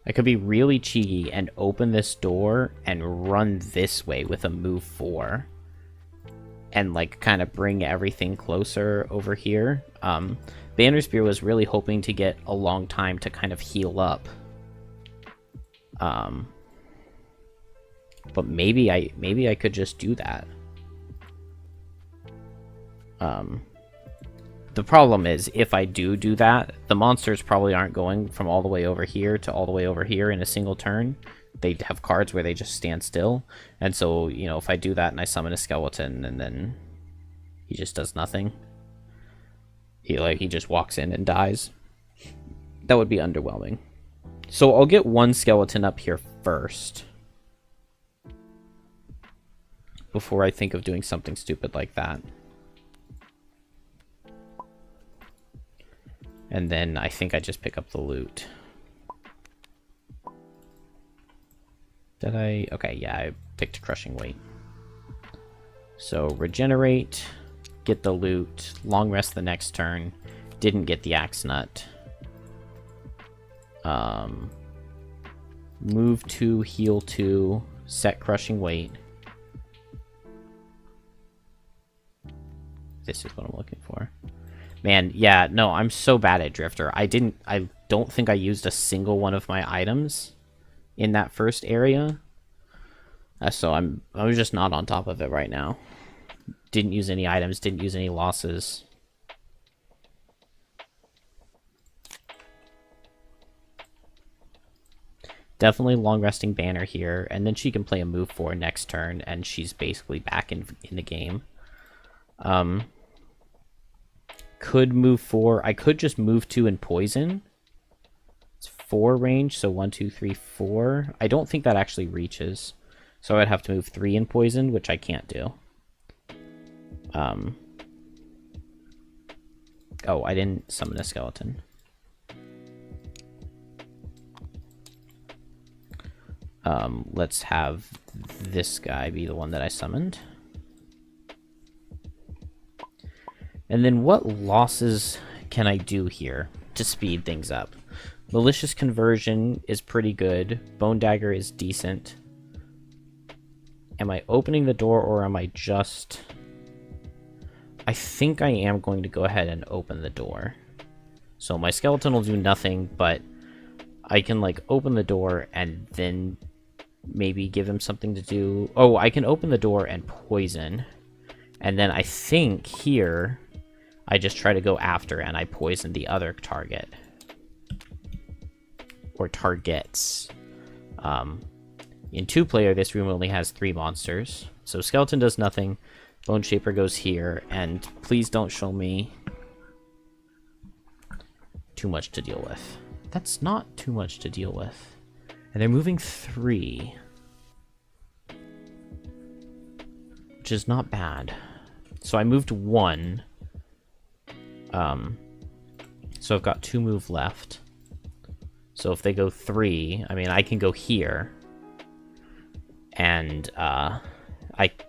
And open this door and run this way with a move 4. And, like, kind of bring everything closer over here. Banner Spear was really hoping to get a long time to kind of heal up. But maybe I could just do that. The problem is, if I do that, the monsters probably aren't going from all the way over here to all the way over here in a single turn. They have cards where they just stand still. And so, you know, if I do that and I summon a skeleton and then he just does nothing. He just walks in and dies. That would be underwhelming. So I'll get one skeleton up here first. Before I think of doing something stupid like that. And then I think I just pick up the loot. Did I? Okay, yeah, I picked crushing weight. So regenerate, get the loot, long rest the next turn. Didn't get the axe nut. Move 2, heal 2, set crushing weight. This is what I'm looking for. Man, yeah, no, I'm so bad at Drifter. I don't think I used a single one of my items in that first area. So I'm just not on top of it right now. Didn't use any items, didn't use any losses. Definitely long resting Banner here, and then she can play a move 4 next turn, and she's basically back in the game. Could move 4. I could just move 2 and poison. It's 4 range, so 1, 2, 3, 4. I don't think that actually reaches. So I'd have to move 3 and poison, which I can't do. Oh, I didn't summon a skeleton. Let's have this guy be the one that I summoned. And then what losses can I do here to speed things up? Malicious Conversion is pretty good. Bone Dagger is decent. Am I opening the door or am I just... I think I am going to go ahead and open the door. So my skeleton will do nothing, but I can, like, open the door and then maybe give him something to do. Oh, I can open the door and poison. And then I think here... I just try to go after and I poison the other target. Or targets. In 2-player, this room only has 3 monsters. So Skeleton does nothing. Bone Shaper goes here. And please don't show me too much to deal with. That's not too much to deal with. And they're moving 3. Which is not bad. So I moved 1. So I've got 2 move left. So if they go 3, I mean, I can go here. And,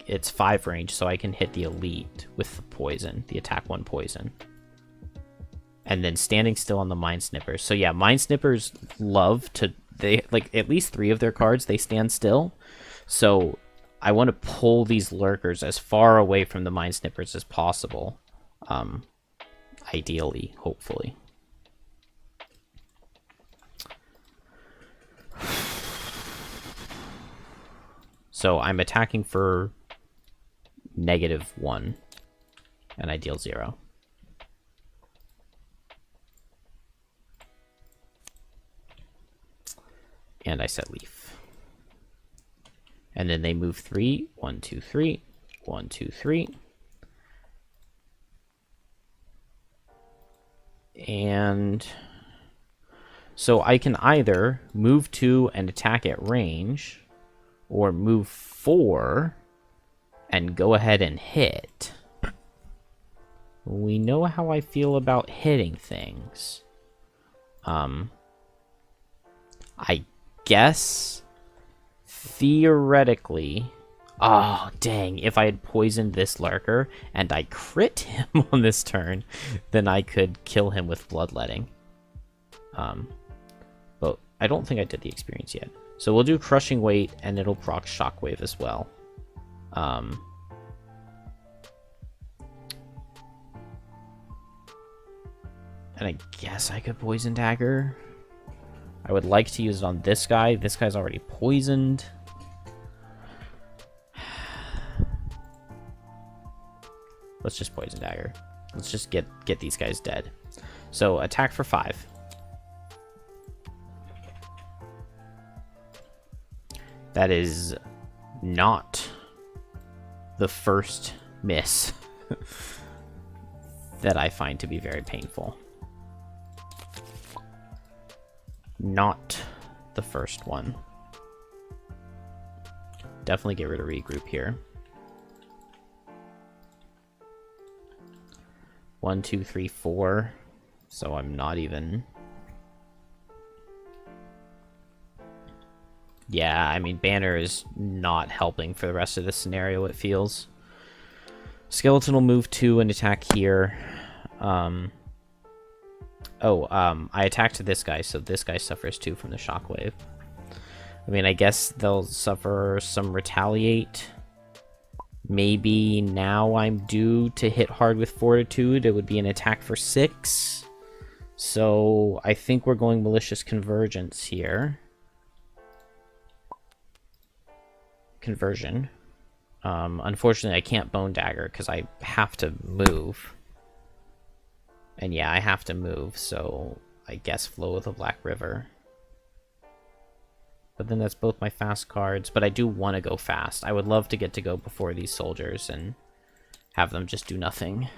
it's 5 range, so I can hit the elite with the poison, the attack 1 poison. And then standing still on the Mind Snippers. So yeah, Mind Snippers love to, they, like, at least 3 of their cards, they stand still. So I want to pull these lurkers as far away from the Mind Snippers as possible. Ideally, hopefully. So I'm attacking for -1, and I deal 0. And I set leaf. And then they move 3. 1, 2, 3. 1, 2, 3. And so I can either move 2 and attack at range, or move 4 and go ahead and hit. We know how I feel about hitting things. I guess theoretically, oh dang, if I had poisoned this lurker and I crit him on this turn, then I could kill him with bloodletting. But I don't think I did the experience yet. So we'll do crushing weight, and it'll proc shockwave as well. And I guess I could poison dagger. I would like to use it on this guy. This guy's already poisoned. Let's just poison dagger. Let's just get these guys dead. So attack for 5. That is not the first miss that I find to be very painful. Not the first one. Definitely get rid of regroup here. 1, 2, 3, 4. So I'm not even... Yeah, I mean, Banner is not helping for the rest of the scenario, it feels. Skeleton will move 2 and attack here. I attacked this guy, so this guy suffers 2 from the shockwave. I mean, I guess they'll suffer some retaliate. Maybe now I'm due to hit hard with Fortitude. It would be an attack for 6. So I think we're going Malicious Convergence here. Conversion. Unfortunately, I can't Bone Dagger because I have to move. And yeah, I have to move, so I guess Flow of the Black River. But then that's both my fast cards, but I do want to go fast. I would love to get to go before these soldiers and have them just do nothing.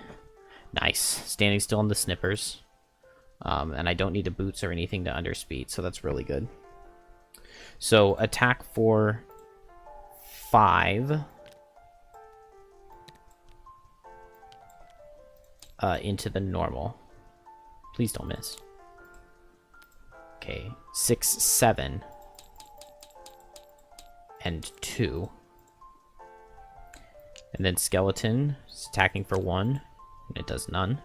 Nice. Standing still on the snippers. And I don't need to boots or anything to underspeed, so that's really good. So attack for 5. Into the normal. Please don't miss. Okay, 6, 7. And 2. And then Skeleton is attacking for 1. And it does none.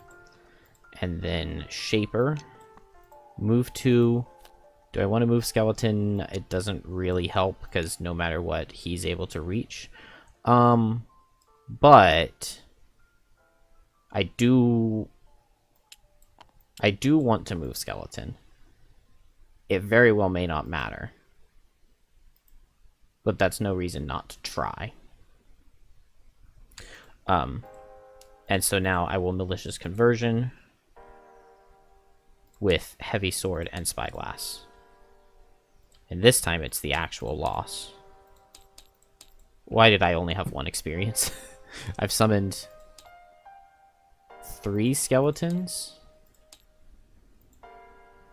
And then Shaper. Move 2. Do I want to move Skeleton? It doesn't really help because no matter what, he's able to reach. But I do want to move Skeleton. It very well may not matter. But that's no reason not to try. And so now I will Malicious Conversion with Heavy Sword and Spyglass. And this time it's the actual loss. Why did I only have 1 experience? I've summoned 3 skeletons.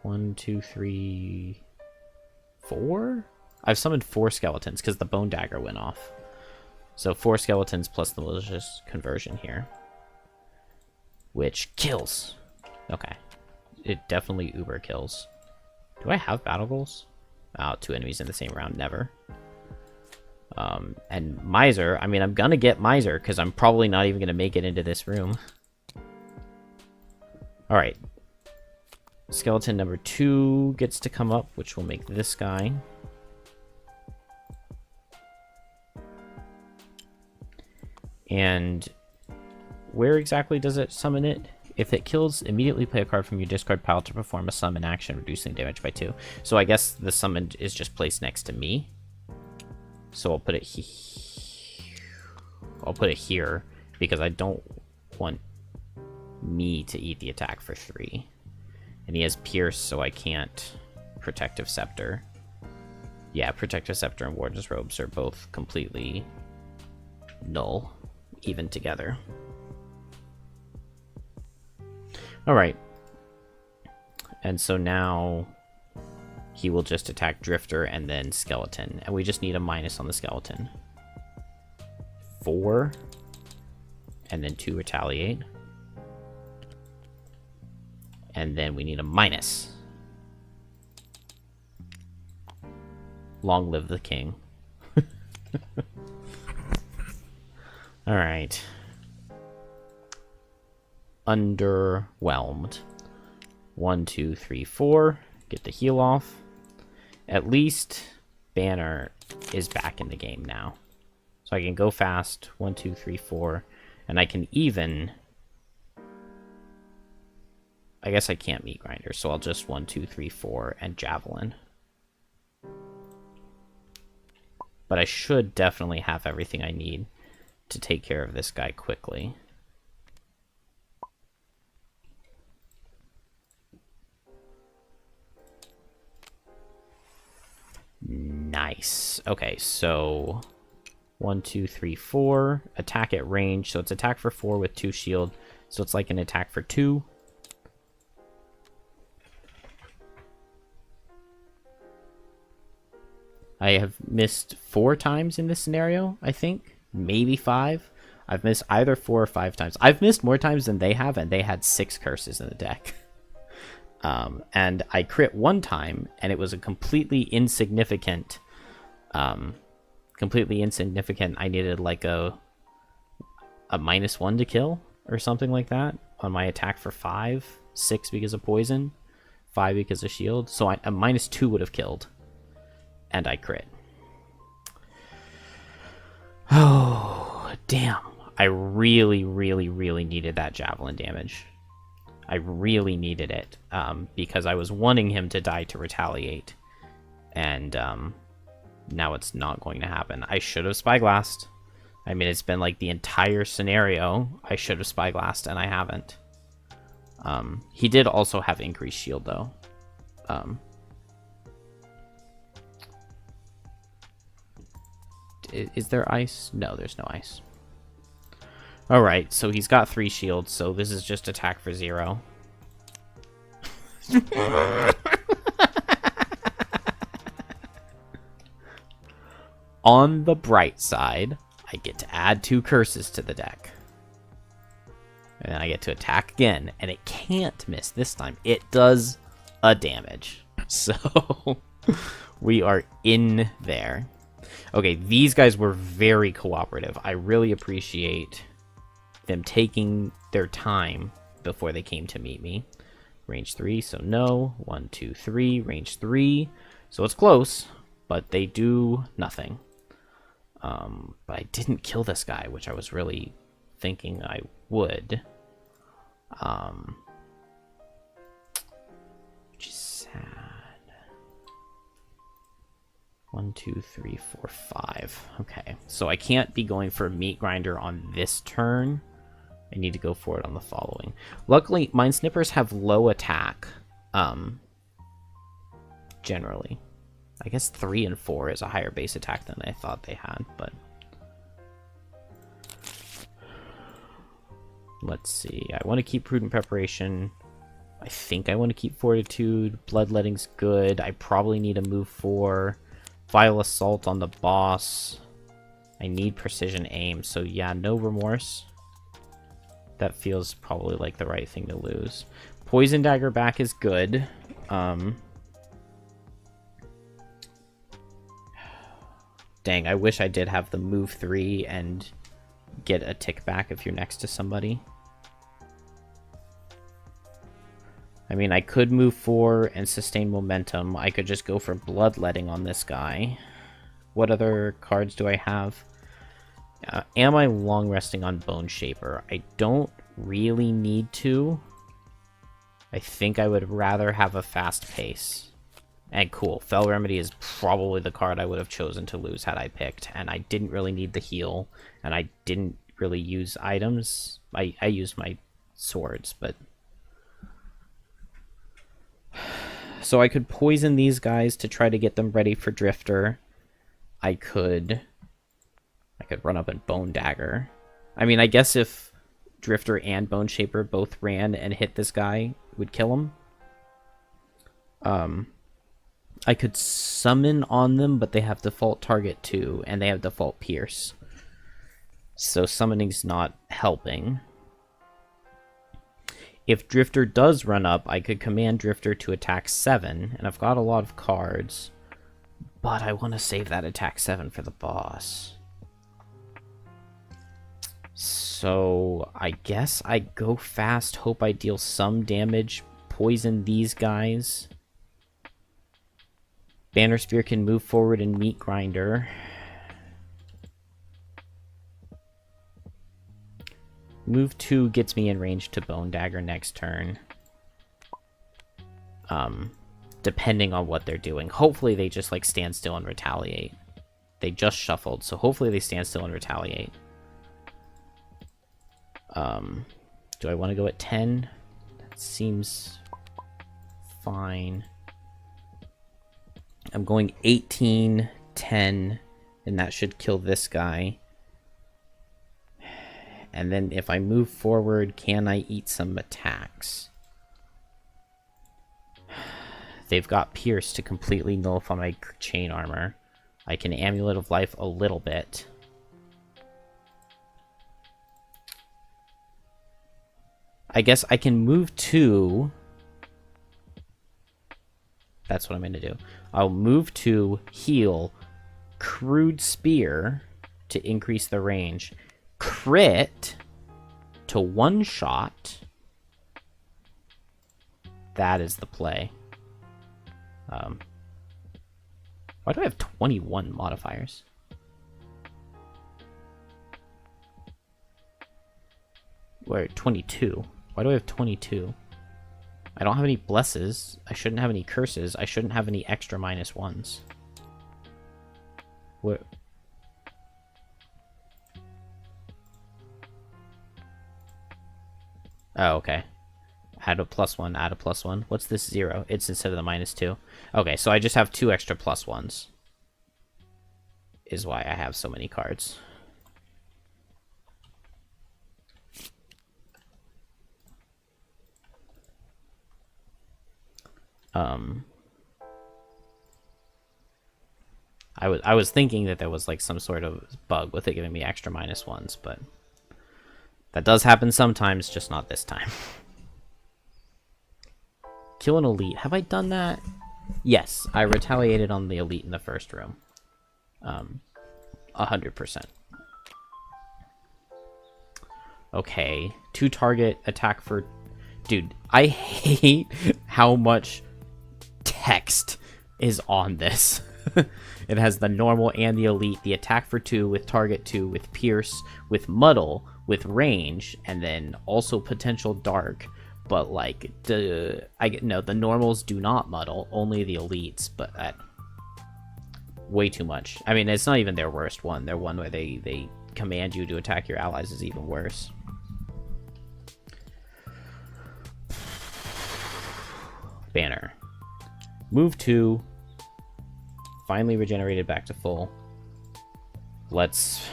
1, 2, 3, 4? I've summoned 4 skeletons because the Bone Dagger went off. So 4 skeletons plus the Malicious Conversion here. Which kills. Okay. It definitely uber kills. Do I have battle goals? Oh, 2 enemies in the same round, never. And Miser, I mean, I'm gonna get Miser because I'm probably not even gonna make it into this room. Alright. Skeleton number 2 gets to come up, which will make this guy. And where exactly does it summon it? If it kills, immediately play a card from your discard pile to perform a summon action, reducing damage by 2. So I guess the summon is just placed next to me. So I'll put it here because I don't want me to eat the attack for 3. And he has Pierce, so I can't Protective Scepter. Yeah, Protector Scepter and Warden's Robes are both completely null, even together. Alright. And so now he will just attack Drifter and then Skeleton. And we just need a minus on the Skeleton. 4. And then 2 Retaliate. And then we need a minus. Long live the king. Alright. Underwhelmed. 1, 2, 3, 4. Get the heal off. At least Banner is back in the game now. So I can go fast. 1, 2, 3, 4. And I can even... I guess I can't Meat Grinder, so I'll just 1, 2, 3, 4 and Javelin. But I should definitely have everything I need to take care of this guy quickly. Nice. Okay, so 1, 2, 3, 4. Attack at range. So it's attack for 4 with 2 shield. So it's like an attack for 2. I have missed 4 times in this scenario, I think. Maybe 5. I've missed either 4 or 5 times. I've missed more times than they have, and they had 6 curses in the deck. And I crit 1 time, and it was a completely insignificant... I needed like a -1 to kill, or something like that, on my attack for 5. 6 because of poison. 5 because of shield. So a -2 would have killed. And I crit. Oh, damn. I really, really, really needed that javelin damage. I really needed it. Because I was wanting him to die to retaliate. And now it's not going to happen. I should have Spyglassed. I mean, it's been like the entire scenario. I should have Spyglassed, and I haven't. He did also have increased shield, though. Is there ice? No, there's no ice. Alright, so he's got 3 shields, so this is just attack for 0. On the bright side, I get to add 2 curses to the deck. And then I get to attack again, and it can't miss this time. It does a damage. So, we are in there. Okay, these guys were very cooperative. I really appreciate them taking their time before they came to meet me. Range 3, so no. 1, 2, 3. Range 3. So it's close, but they do nothing. But I didn't kill this guy, which I was really thinking I would. Which is sad. 1, 2, 3, 4, 5. Okay, so I can't be going for a Meat Grinder on this turn. I need to go for it on the following. Luckily, Mind Snippers have low attack, generally. I guess 3 and 4 is a higher base attack than I thought they had, but... Let's see. I want to keep Prudent Preparation. I think I want to keep Fortitude. Bloodletting's good. I probably need to move 4. Vile Assault on the boss. I need Precision Aim, so yeah, no Remorse. That feels probably like the right thing to lose. Poison Dagger back is good. Dang, I wish I did have the move 3 and get a tick back if you're next to somebody. I mean, I could move 4 and sustain momentum. I could just go for Bloodletting on this guy. What other cards do I have? Am I long resting on Bone Shaper? I don't really need to. I think I would rather have a fast pace. And cool, Fell Remedy is probably the card I would have chosen to lose had I picked. And I didn't really need the heal. And I didn't really use items. I used my swords, but... So I could poison these guys to try to get them ready for Drifter. I could run up and Bone Dagger. I mean, I guess if Drifter and Bone Shaper both ran and hit this guy, it would kill him. I could summon on them, but they have default target 2, and they have default pierce. So summoning's not helping. If Drifter does run up, I could command Drifter to attack 7, and I've got a lot of cards. But I want to save that attack 7 for the boss. So I guess I go fast, hope I deal some damage, poison these guys. Banner Spear can move forward and meet Grinder. Move 2 gets me in range to Bone Dagger next turn. Depending on what they're doing. Hopefully they just like stand still and retaliate. They just shuffled, so hopefully they stand still and retaliate. Do I want to go at 10? That seems fine. I'm going 18, 10, and that should kill this guy. And then if I move forward, can I eat some attacks? They've got Pierce to completely nullify my chain armor. I can Amulet of Life a little bit. I guess I can move 2. That's what I'm going to do. I'll move 2, heal, Crude Spear to increase the range, crit to one-shot. That is the play. Why do I have 21 modifiers? Where 22? Why do I have 22? I don't have any blesses. I shouldn't have any curses. I shouldn't have any extra -1s. What? Oh, okay. Add a +1, add a +1. What's this 0? It's instead of the -2. Okay, so I just have 2 extra +1s. Is why I have so many cards. I was thinking that there was like some sort of bug with it giving me extra -1s, but that does happen sometimes, just not this time. Kill an elite. Have I done that? Yes, I retaliated on the elite in the first room. 100%. Okay, 2 target attack for... Dude, I hate how much text is on this. It has the normal and the elite, the attack for 2 with target 2, with pierce, with muddle, with range, and then also potential dark. But like the normals do not muddle, only the elites, but that way too much. I mean, it's not even their worst one. Their one where they command you to attack your allies is even worse. Banner. Move 2. Finally regenerated back to full. Let's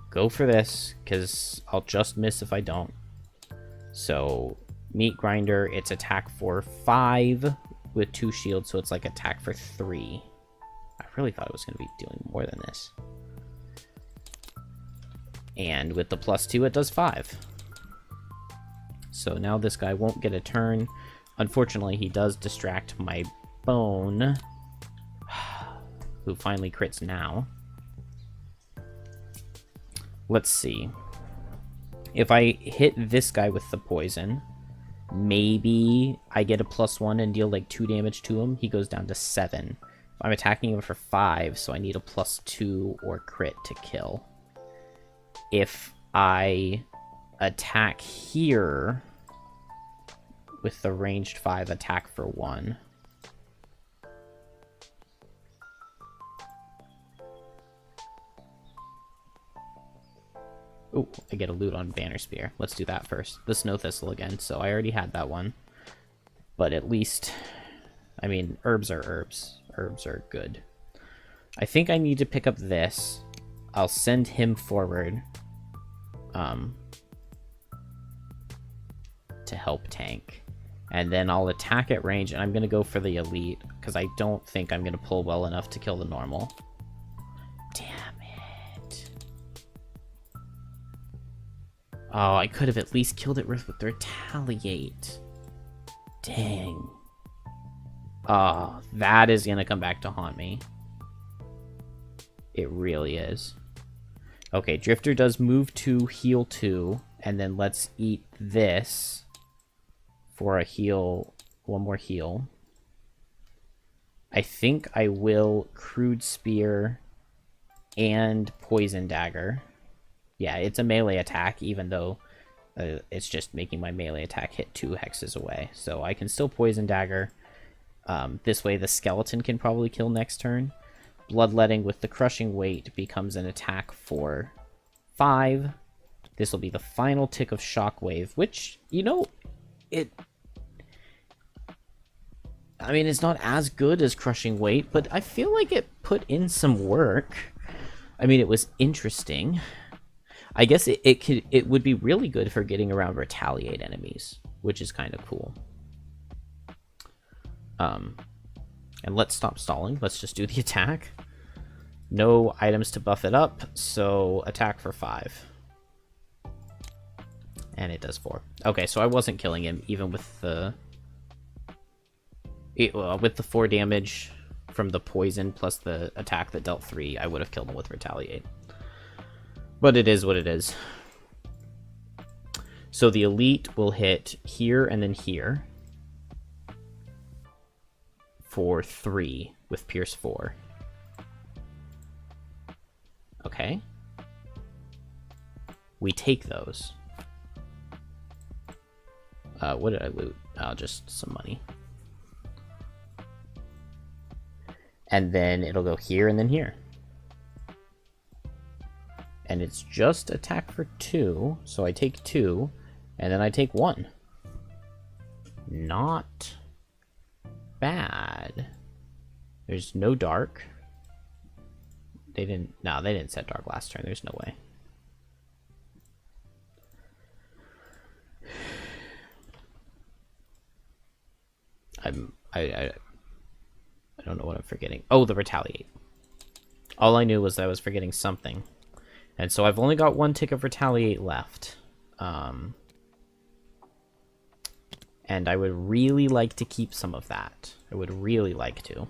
go for this, because I'll just miss if I don't. So, Meat Grinder, it's attack for 5 with 2 shields, so it's like attack for 3. I really thought it was going to be doing more than this. And with the +2, it does 5. So now this guy won't get a turn. Unfortunately, he does distract my Bone, who finally crits now. Let's see. If I hit this guy with the poison, maybe I get a +1 and deal like 2 damage to him. He goes down to 7. I'm attacking him for 5, so I need a +2 or crit to kill. If I attack here with the ranged 5 attack for 1. Oh, I get a loot on Banner Spear. Let's do that first. The Snow Thistle again, so I already had that one. But at least I mean, herbs are herbs. Herbs are good. I think I need to pick up this. I'll send him forward to help tank. And then I'll attack at range, and I'm going to go for the elite, because I don't think I'm going to pull well enough to kill the normal. Damn it. Oh, I could have at least killed it with the retaliate. Dang. Oh, that is going to come back to haunt me. It really is. Okay, Drifter does move to heal 2, and then let's eat this for a heal, one more heal. I think I will Crude Spear and Poison Dagger. Yeah, it's a melee attack, even though it's just making my melee attack hit 2 hexes away. So I can still Poison Dagger. This way the skeleton can probably kill next turn. Bloodletting with the Crushing Weight becomes an attack for 5. This will be the final tick of Shockwave, which, you know, I mean, it's not as good as Crushing Weight, but I feel like it put in some work. I mean, it was interesting. I guess it would be really good for getting around Retaliate enemies, which is kind of cool. And let's stop stalling. Let's just do the attack. No items to buff it up, so attack for 5. And it does 4. Okay, so I wasn't killing him, even with the 4 damage from the poison plus the attack that dealt 3, I would have killed him with Retaliate. But it is what it is. So the elite will hit here and then here for 3 with Pierce 4. Okay. We take those. What did I loot? Just some money. And then it'll go here and then here. And it's just attack for 2, so I take 2, and then I take 1. Not bad. There's no dark. They didn't set dark last turn. There's no way. I don't know what I'm forgetting. Oh, the Retaliate. All I knew was that I was forgetting something. And so I've only got 1 tick of Retaliate left. And I would really like to keep some of that. I would really like to.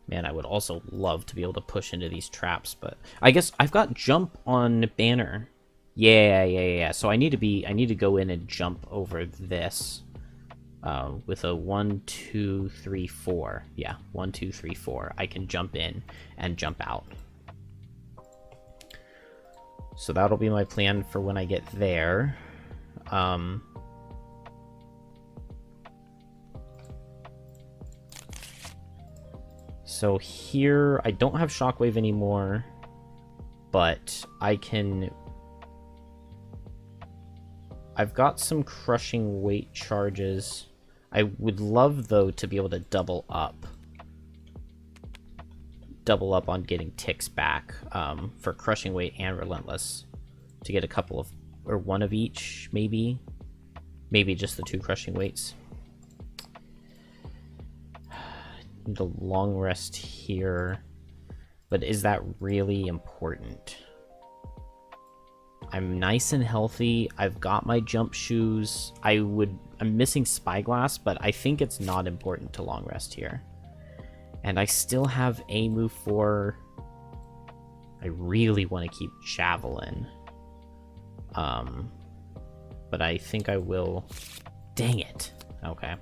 Man, I would also love to be able to push into these traps, but I guess I've got jump on banner. Yeah. So I need to go in and jump over this. With a 1, 2, 3, 4. Yeah, 1, 2, 3, 4. I can jump in and jump out. So that'll be my plan for when I get there. So here, I don't have Shockwave anymore, but I can... I've got some Crushing Weight charges. I would love, though, to be able to double up. Double up on getting ticks back for Crushing Weight and Relentless. To get a couple of... or 1 of each, maybe. Maybe just the 2 Crushing Weights. Need a long rest here. But is that really important? I'm nice and healthy. I've got my jump shoes. I'm missing Spyglass, but I think it's not important to long rest here. And I still have a move for... I really want to keep Javelin. But I think I will... Dang it. Okay.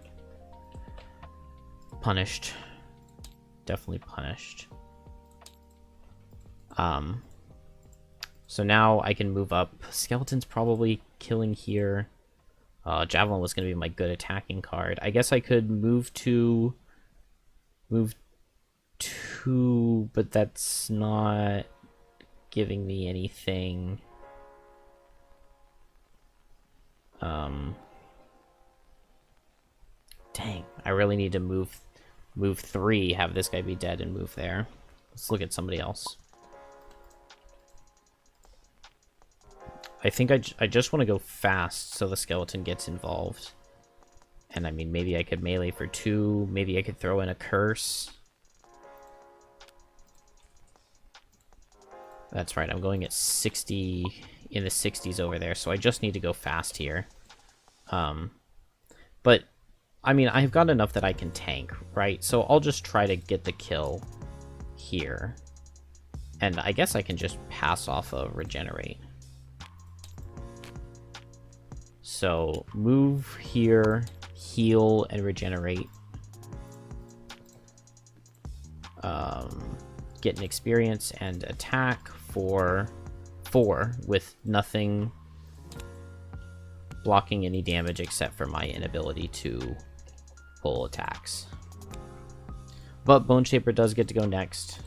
Punished. Definitely punished. So now I can move up. Skeleton's probably killing here. Javelin was going to be my good attacking card. I guess I could move to... but that's not giving me anything. Dang, I really need to move 3, have this guy be dead, and move there. Let's look at somebody else. I think I just want to go fast so the skeleton gets involved. And I mean, maybe I could melee for 2. Maybe I could throw in a curse. That's right, I'm going at 60, in the 60s over there, so I just need to go fast here. But, I mean, I've got enough that I can tank, right? So I'll just try to get the kill here. And I guess I can just pass off a regenerate. So, move here, heal, and regenerate. Get an experience and attack for 4 with nothing blocking any damage except for my inability to pull attacks. But Bone Shaper does get to go next.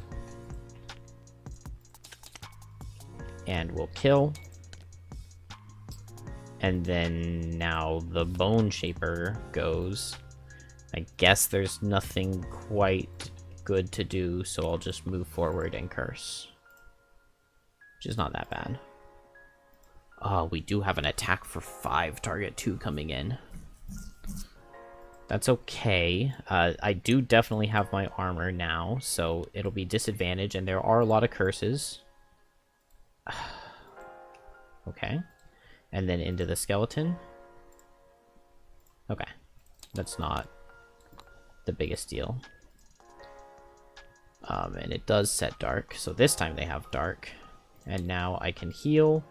And we'll kill. And then now the Bone Shaper goes. I guess there's nothing quite good to do, so I'll just move forward and curse. Which is not that bad. We do have an attack for 5, target 2 coming in. That's okay. I do definitely have my armor now, so it'll be disadvantage, and there are a lot of curses. Okay. And then into the skeleton. Okay. That's not the biggest deal. And it does set dark, so this time they have dark. And now I can heal.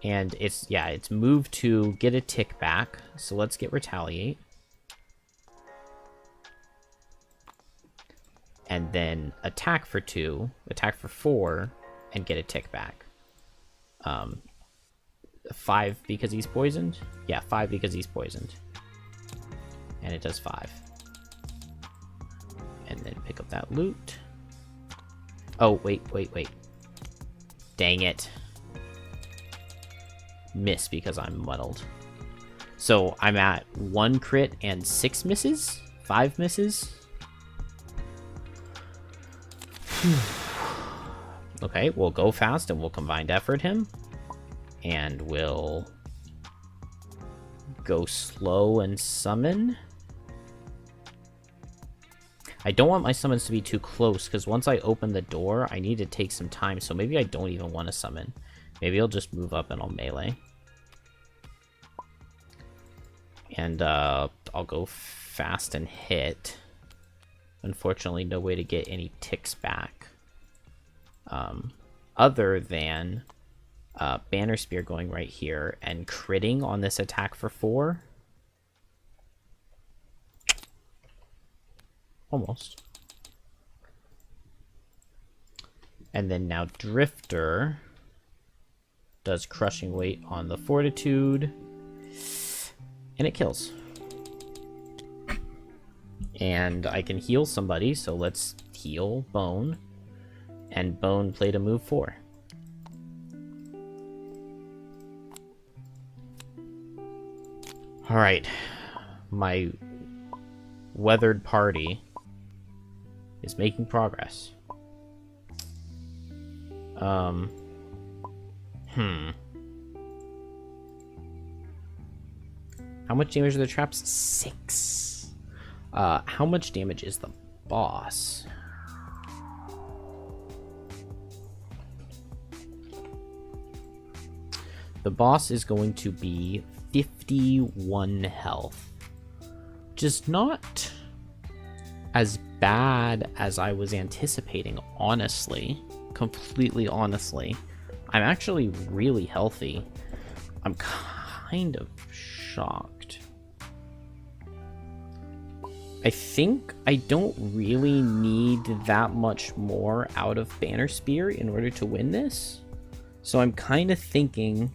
And it's move to get a tick back. So let's get retaliate. And then attack for 2, attack for 4, and get a tick back. 5 because he's poisoned? Yeah, 5 because he's poisoned. And it does 5. And then pick up that loot. Oh, wait. Dang it. Miss because I'm muddled. So I'm at 1 crit and 6 misses? 5 misses? Okay, we'll go fast and we'll combined effort him. And we'll go slow and summon. I don't want my summons to be too close, because once I open the door, I need to take some time, so maybe I don't even want to summon. Maybe I'll just move up and I'll melee. And I'll go fast and hit. Unfortunately, no way to get any ticks back. Other than Banner Spear going right here and critting on this attack for 4. Almost. And then now Drifter does crushing weight on the Fortitude. And it kills. And I can heal somebody, so let's heal Bone. And Bone played a move 4. Alright. My weathered party is making progress. How much damage are the traps? 6. How much damage is the boss? The boss is going to be 51 health. Which is not as bad as I was anticipating, honestly. Completely honestly. I'm actually really healthy. I'm kind of shocked. I think I don't really need that much more out of Banner Spear in order to win this. So I'm kind of thinking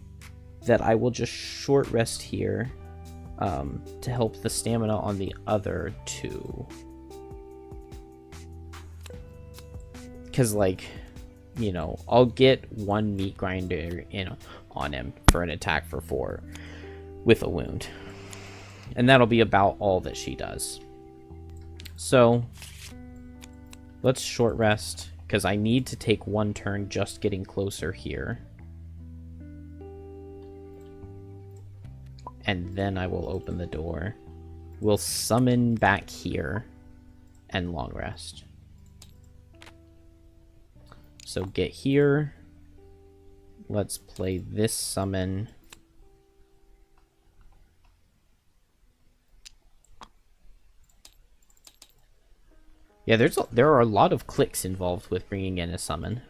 that I will just short rest here to help the stamina on the other 2. Because, like, you know, I'll get 1 meat grinder on him for an attack for 4 with a wound. And that'll be about all that she does. So let's short rest, because I need to take one turn just getting closer here. And then I will open the door. We'll summon back here and long rest. So get here. Let's play this summon. Yeah, there are a lot of clicks involved with bringing in a summon.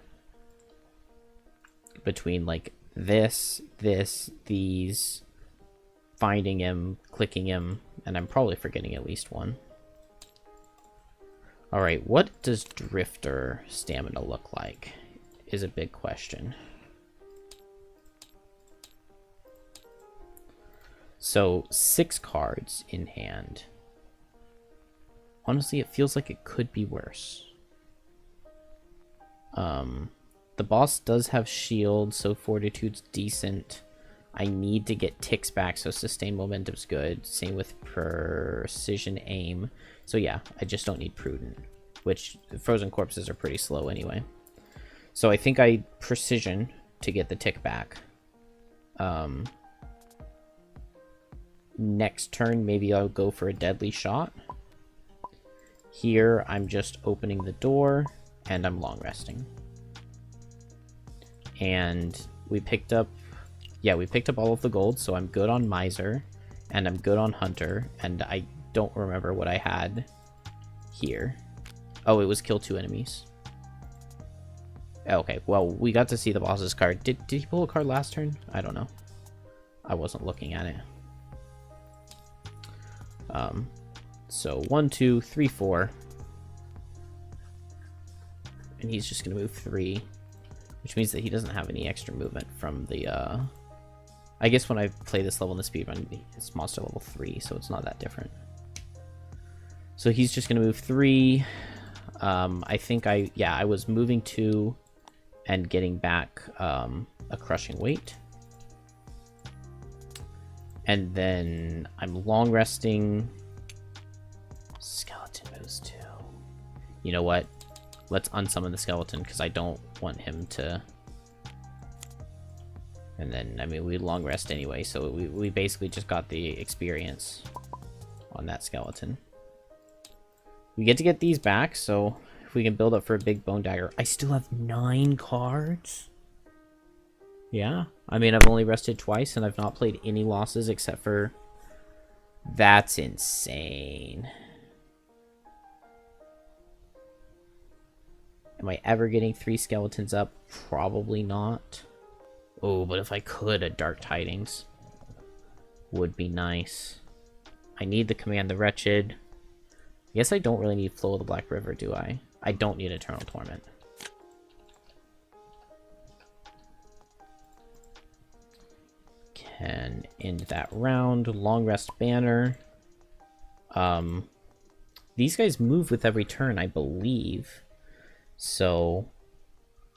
Between, like, this, these, finding him, clicking him, and I'm probably forgetting at least one. Alright, what does Drifter stamina look like? Is a big question. So, 6 cards in hand. Honestly, it feels like it could be worse. The boss does have shield, so fortitude's decent. I need to get ticks back, so sustained momentum's good. Same with precision aim. So yeah, I just don't need prudent, which frozen corpses are pretty slow anyway. So I think I precision to get the tick back. Next turn, maybe I'll go for a deadly shot. Here, I'm just opening the door, and I'm long resting. And we picked up... Yeah, we picked up all of the gold, so I'm good on Miser, and I'm good on Hunter, and I don't remember what I had here. Oh, it was kill 2 enemies. Okay, well, we got to see the boss's card. Did he pull a card last turn? I don't know. I wasn't looking at it. So 1, 2, 3, 4. And he's just going to move 3. Which means that he doesn't have any extra movement from the, I guess when I play this level in the speedrun, it's monster level 3, so it's not that different. So he's just going to move 3. I think I was moving 2 and getting back a crushing weight. And then I'm long resting. Skeleton moves 2. You know what? Let's unsummon the skeleton, because I don't want him to... And then, I mean, we long rest anyway, so we basically just got the experience on that skeleton. We get to get these back, so if we can build up for a big bone dagger. I still have 9 cards? Yeah. I mean, I've only rested twice, and I've not played any losses except for... That's insane. Am I ever getting 3 skeletons up? Probably not. Oh, but if I could, a Dark Tidings would be nice. I need the Command the Wretched. I guess I don't really need Flow of the Black River, do I? I don't need Eternal Torment. Can end that round. Long Rest Banner. These guys move with every turn, I believe. So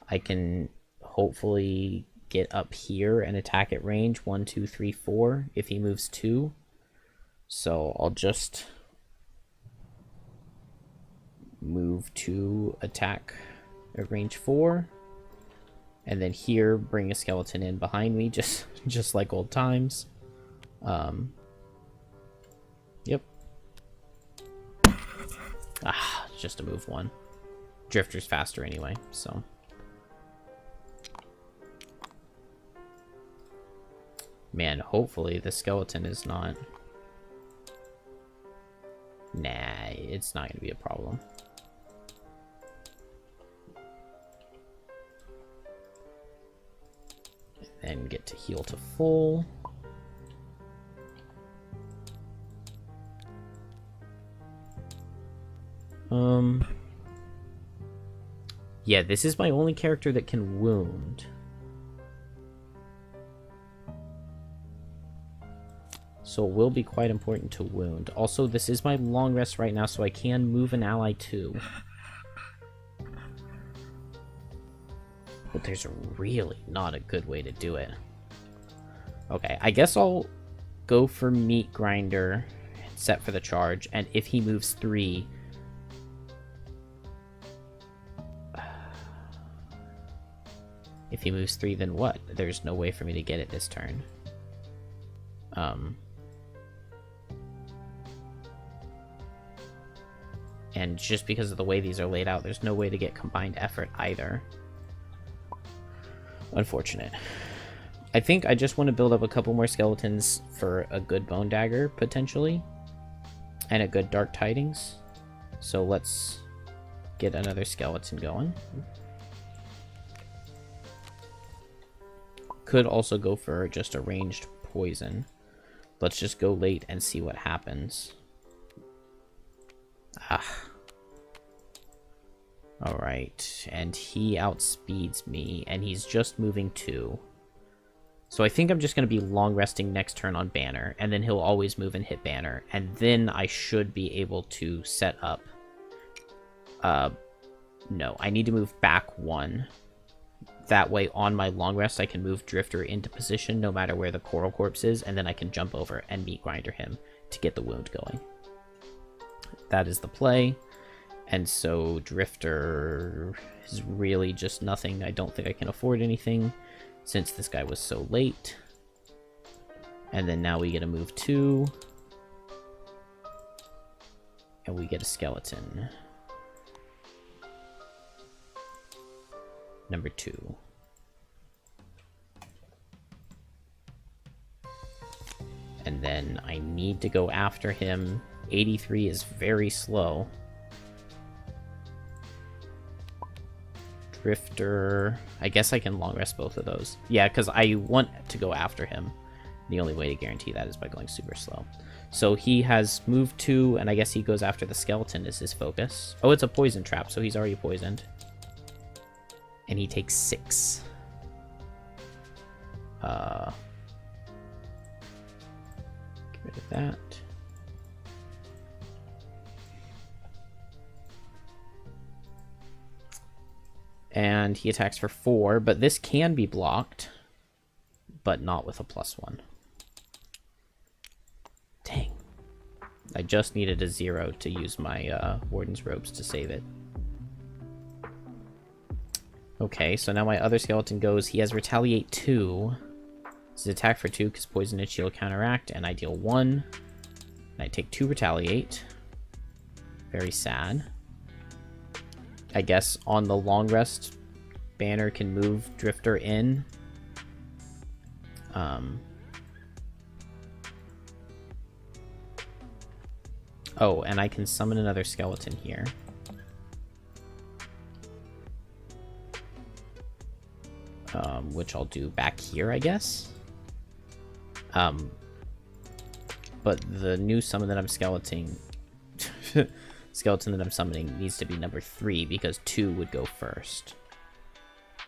I can hopefully get up here and attack at range 1, 2, 3, 4 if he moves 2. So I'll just move to attack at range 4, and then here bring a skeleton in behind me, just like old times. Yep. Just to move 1. Drifter's faster anyway, so. Man, hopefully the skeleton is not... Nah, it's not going to be a problem. And then get to heal to full. Yeah, this is my only character that can wound. So it will be quite important to wound. Also, this is my long rest right now, so I can move an ally too. But there's really not a good way to do it. Okay, I guess I'll go for Meat Grinder, set for the charge, and if he moves 3... If he moves 3, then what? There's no way for me to get it this turn. And just because of the way these are laid out, there's no way to get combined effort either. Unfortunate. I think I just want to build up a couple more skeletons for a good Bone Dagger, potentially. And a good Dark Tidings. So let's get another skeleton going. Could also go for just a ranged poison. Let's just go late and see what happens. Alright, and he outspeeds me, and he's just moving 2. So I think I'm just going to be long resting next turn on Banner, and then he'll always move and hit Banner, and then I should be able to set up... no, I need to move back 1. That way, on my long rest, I can move Drifter into position no matter where the Coral Corpse is, and then I can jump over and Meat Grinder him to get the wound going. That is the play. And so Drifter is really just nothing. I don't think I can afford anything since this guy was so late. And then now we get a move 2. And we get a skeleton. Number 2. And then I need to go after him. 83 is very slow. Drifter... I guess I can long rest both of those. Yeah, because I want to go after him. The only way to guarantee that is by going super slow. So he has moved 2, and I guess he goes after the skeleton is his focus. Oh, it's a poison trap, so he's already poisoned. And he takes 6. Get rid of that. And he attacks for 4, but this can be blocked, but not with a +1. Dang. I just needed a 0 to use my Warden's Robes to save it. Okay, so now my other skeleton goes. He has Retaliate 2. This is attack for 2 because Poison and Shield counteract, and I deal 1. And I take 2 Retaliate. Very sad. I guess on the long rest, Banner can move Drifter in. Oh, and I can summon another skeleton here. Which I'll do back here, I guess. But the new summon that I'm skeleton that I'm summoning needs to be number 3 because 2 would go first.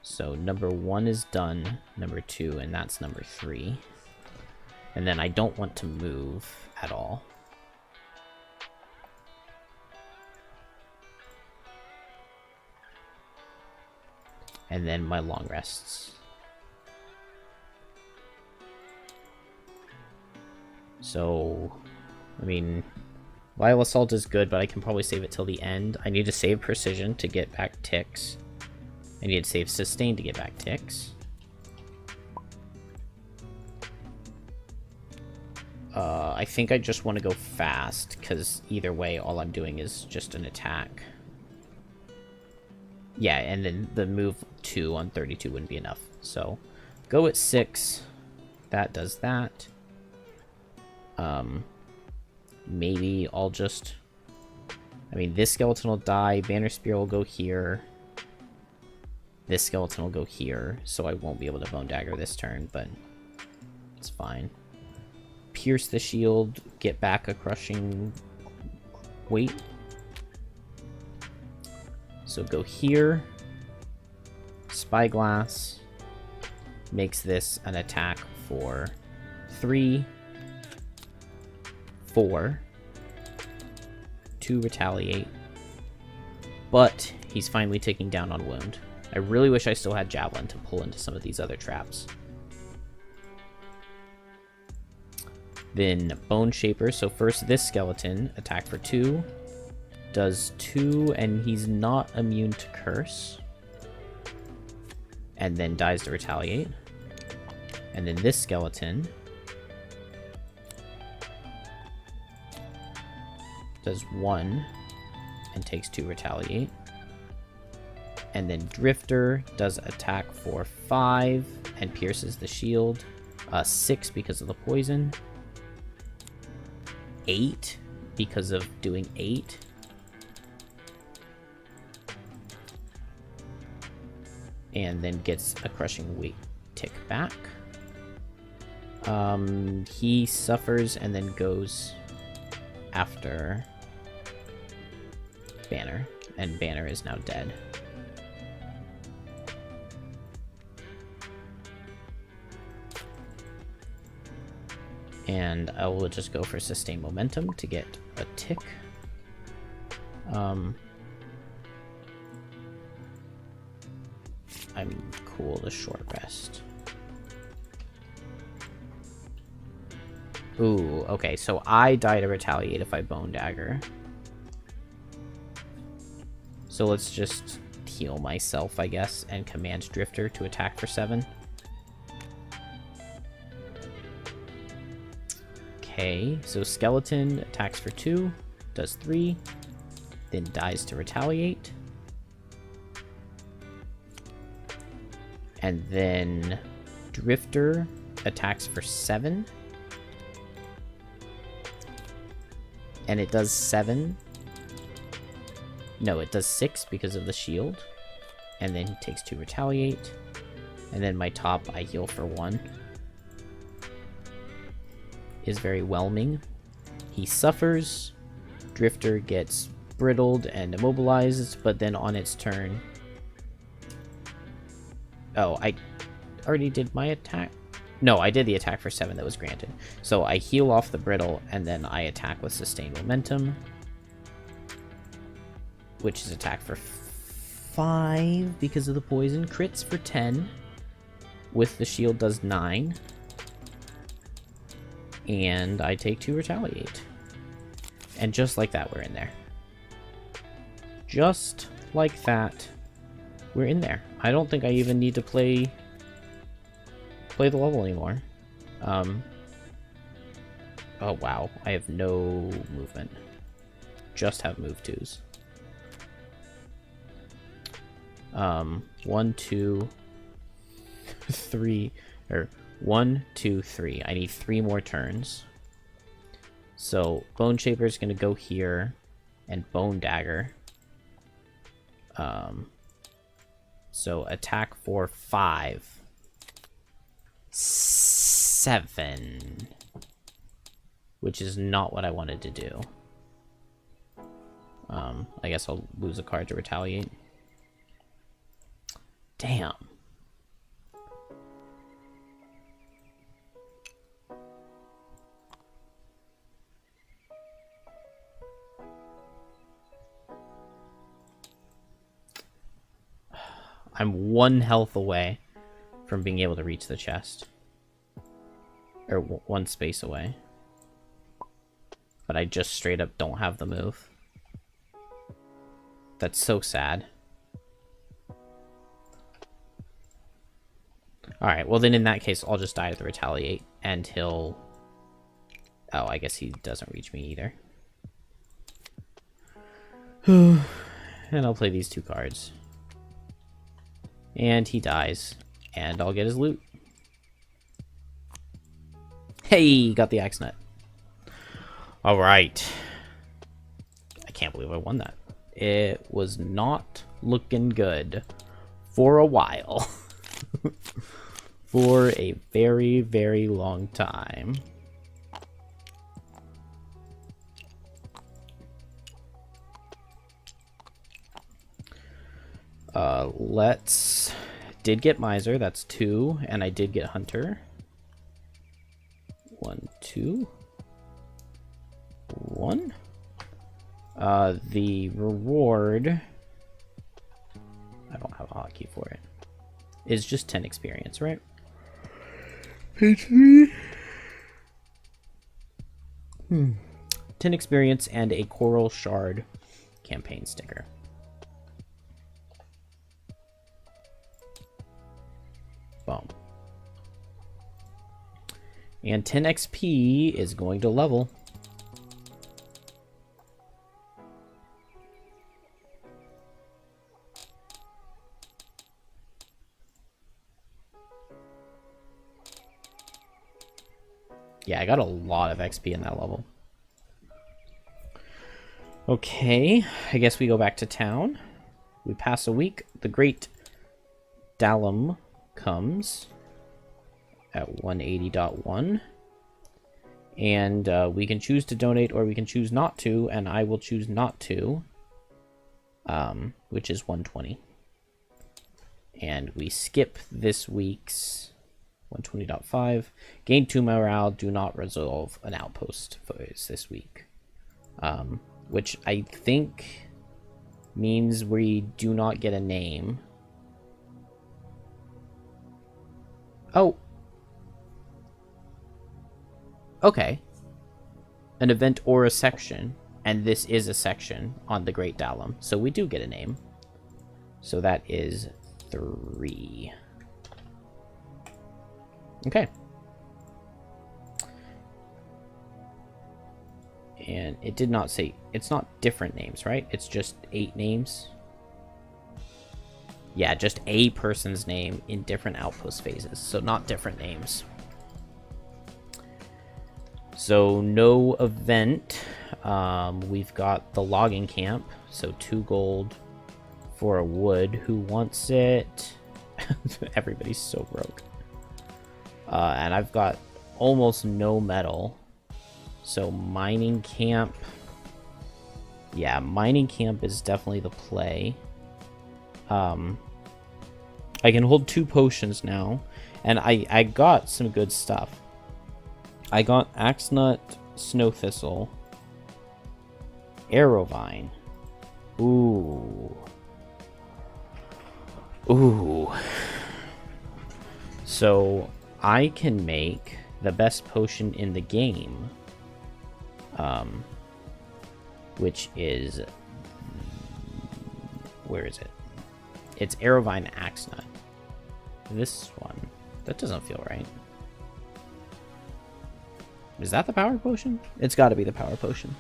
So number 1 is done, number 2, and that's number 3. And then I don't want to move at all. And then my long rests. So, I mean, Vile Assault is good, but I can probably save it till the end. I need to save Precision to get back ticks. I need to save Sustain to get back ticks. I think I just want to go fast, because either way, all I'm doing is just an attack. Yeah, and then the move 2 on 32 wouldn't be enough. So, go at 6. That does that. Maybe I'll just... I mean, this skeleton will die. Banner Spear will go here. This skeleton will go here. So I won't be able to Bone Dagger this turn, but it's fine. Pierce the shield. Get back a crushing weight. So go here. Spyglass. Makes this an attack for 3. 4. 2 retaliate. But he's finally taking down on wound. I really wish I still had Javelin to pull into some of these other traps. Then Bone Shaper. So first this skeleton, attack for 2. Does 2, and he's not immune to curse. And then dies to retaliate. And then this skeleton does 1 and takes 2 retaliate. And then Drifter does attack for 5 and pierces the shield. 6 because of the poison. 8 because of doing 8. And then gets a crushing weight tick back. He suffers and then goes after Banner, and Banner is now dead. And I will just go for Sustain Momentum to get a tick. I'm cool to short rest. Ooh, okay, so I die to retaliate if I Bone Dagger. So let's just heal myself, I guess, and command Drifter to attack for 7. Okay, so Skeleton attacks for 2, does 3, then dies to retaliate. And then Drifter attacks for 7. And it does 7. No, it does 6 because of the shield. And then he takes 2 retaliate. And then my top, I heal for 1. Is very whelming. He suffers. Drifter gets brittled and immobilized, but then on its turn... Oh, I already did my attack? No, I did the attack for 7 that was granted. So I heal off the brittle, and then I attack with Sustained Momentum. Which is attack for 5 because of the poison. Crits for 10. With the shield does 9. And I take 2 retaliate. And just like that, we're in there. Just like that, we're in there. I don't think I even need to play the level anymore. Oh wow, I have no movement. Just have move 2s. 1, 2, 3, or 1, 2, 3. I need 3 more turns. So Bone Shaper is gonna go here and Bone Dagger. So attack for 5. 7. Which is not what I wanted to do. I guess I'll lose a card to retaliate. Damn. I'm 1 health away from being able to reach the chest. Or 1 space away. But I just straight up don't have the move. That's so sad. Alright, well then in that case, I'll just die to the retaliate, and he'll... Oh, I guess he doesn't reach me either. And I'll play these 2 cards. And he dies, and I'll get his loot. Hey, got the axe nut. Alright. I can't believe I won that. It was not looking good for a while. For a very, very long time. Did get Miser, that's 2, and I did get Hunter. 1, 2. 1. The reward, I don't have a hotkey for it, is just 10 experience, right? Page 3. 10 experience and a coral shard campaign sticker. Boom. And 10 XP is going to level. Yeah, I got a lot of XP in that level. Okay, I guess we go back to town. We pass a week. The Great Dalum comes at 180.1. And we can choose to donate or we can choose not to, and I will choose not to, which is 120. And we skip this week's 120.5. Gain 2 morale, do not resolve an outpost phase this week. Which I think means we do not get a name. Oh. Okay. An event or a section. And this is a section on the Great Dalum. So we do get a name. So that is 3. Okay. And it did not say... It's not different names, right? It's just 8 names. Yeah, just a person's name in different outpost phases. So not different names. So no event. We've got the logging camp. So 2 gold for a wood. Who wants it? Everybody's so broke. And I've got almost no metal. So mining camp. Yeah, mining camp is definitely the play. I can hold 2 potions now. And I got some good stuff. I got Axenut, Snow Thistle, Arrowvine. Ooh. Ooh. So I can make the best potion in the game. Which is... Where is it? It's Arrowvine Axenut. This one. That doesn't feel right. Is that the power potion? It's got to be the power potion.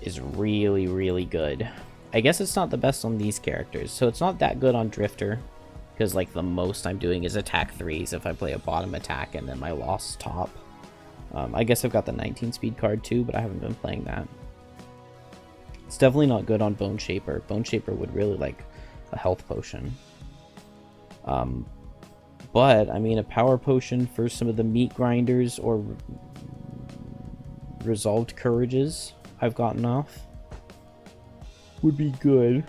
Is really, really good. I guess it's not the best on these characters. So it's not that good on Drifter. Because, like, the most I'm doing is attack 3s if I play a bottom attack and then my lost top. I guess I've got the 19 speed card too, but I haven't been playing that. It's definitely not good on Bone Shaper. Bone Shaper would really like a health potion. But, I mean, a power potion for some of the meat grinders or resolved courages I've gotten off would be good.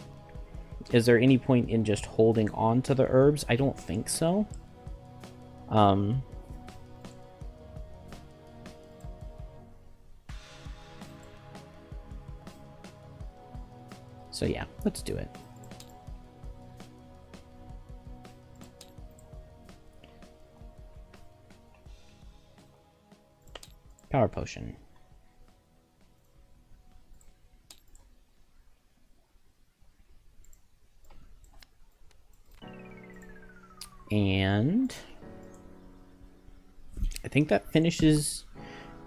Is there any point in just holding on to the herbs? I don't think so. So yeah, let's do it. Power potion. And I think that finishes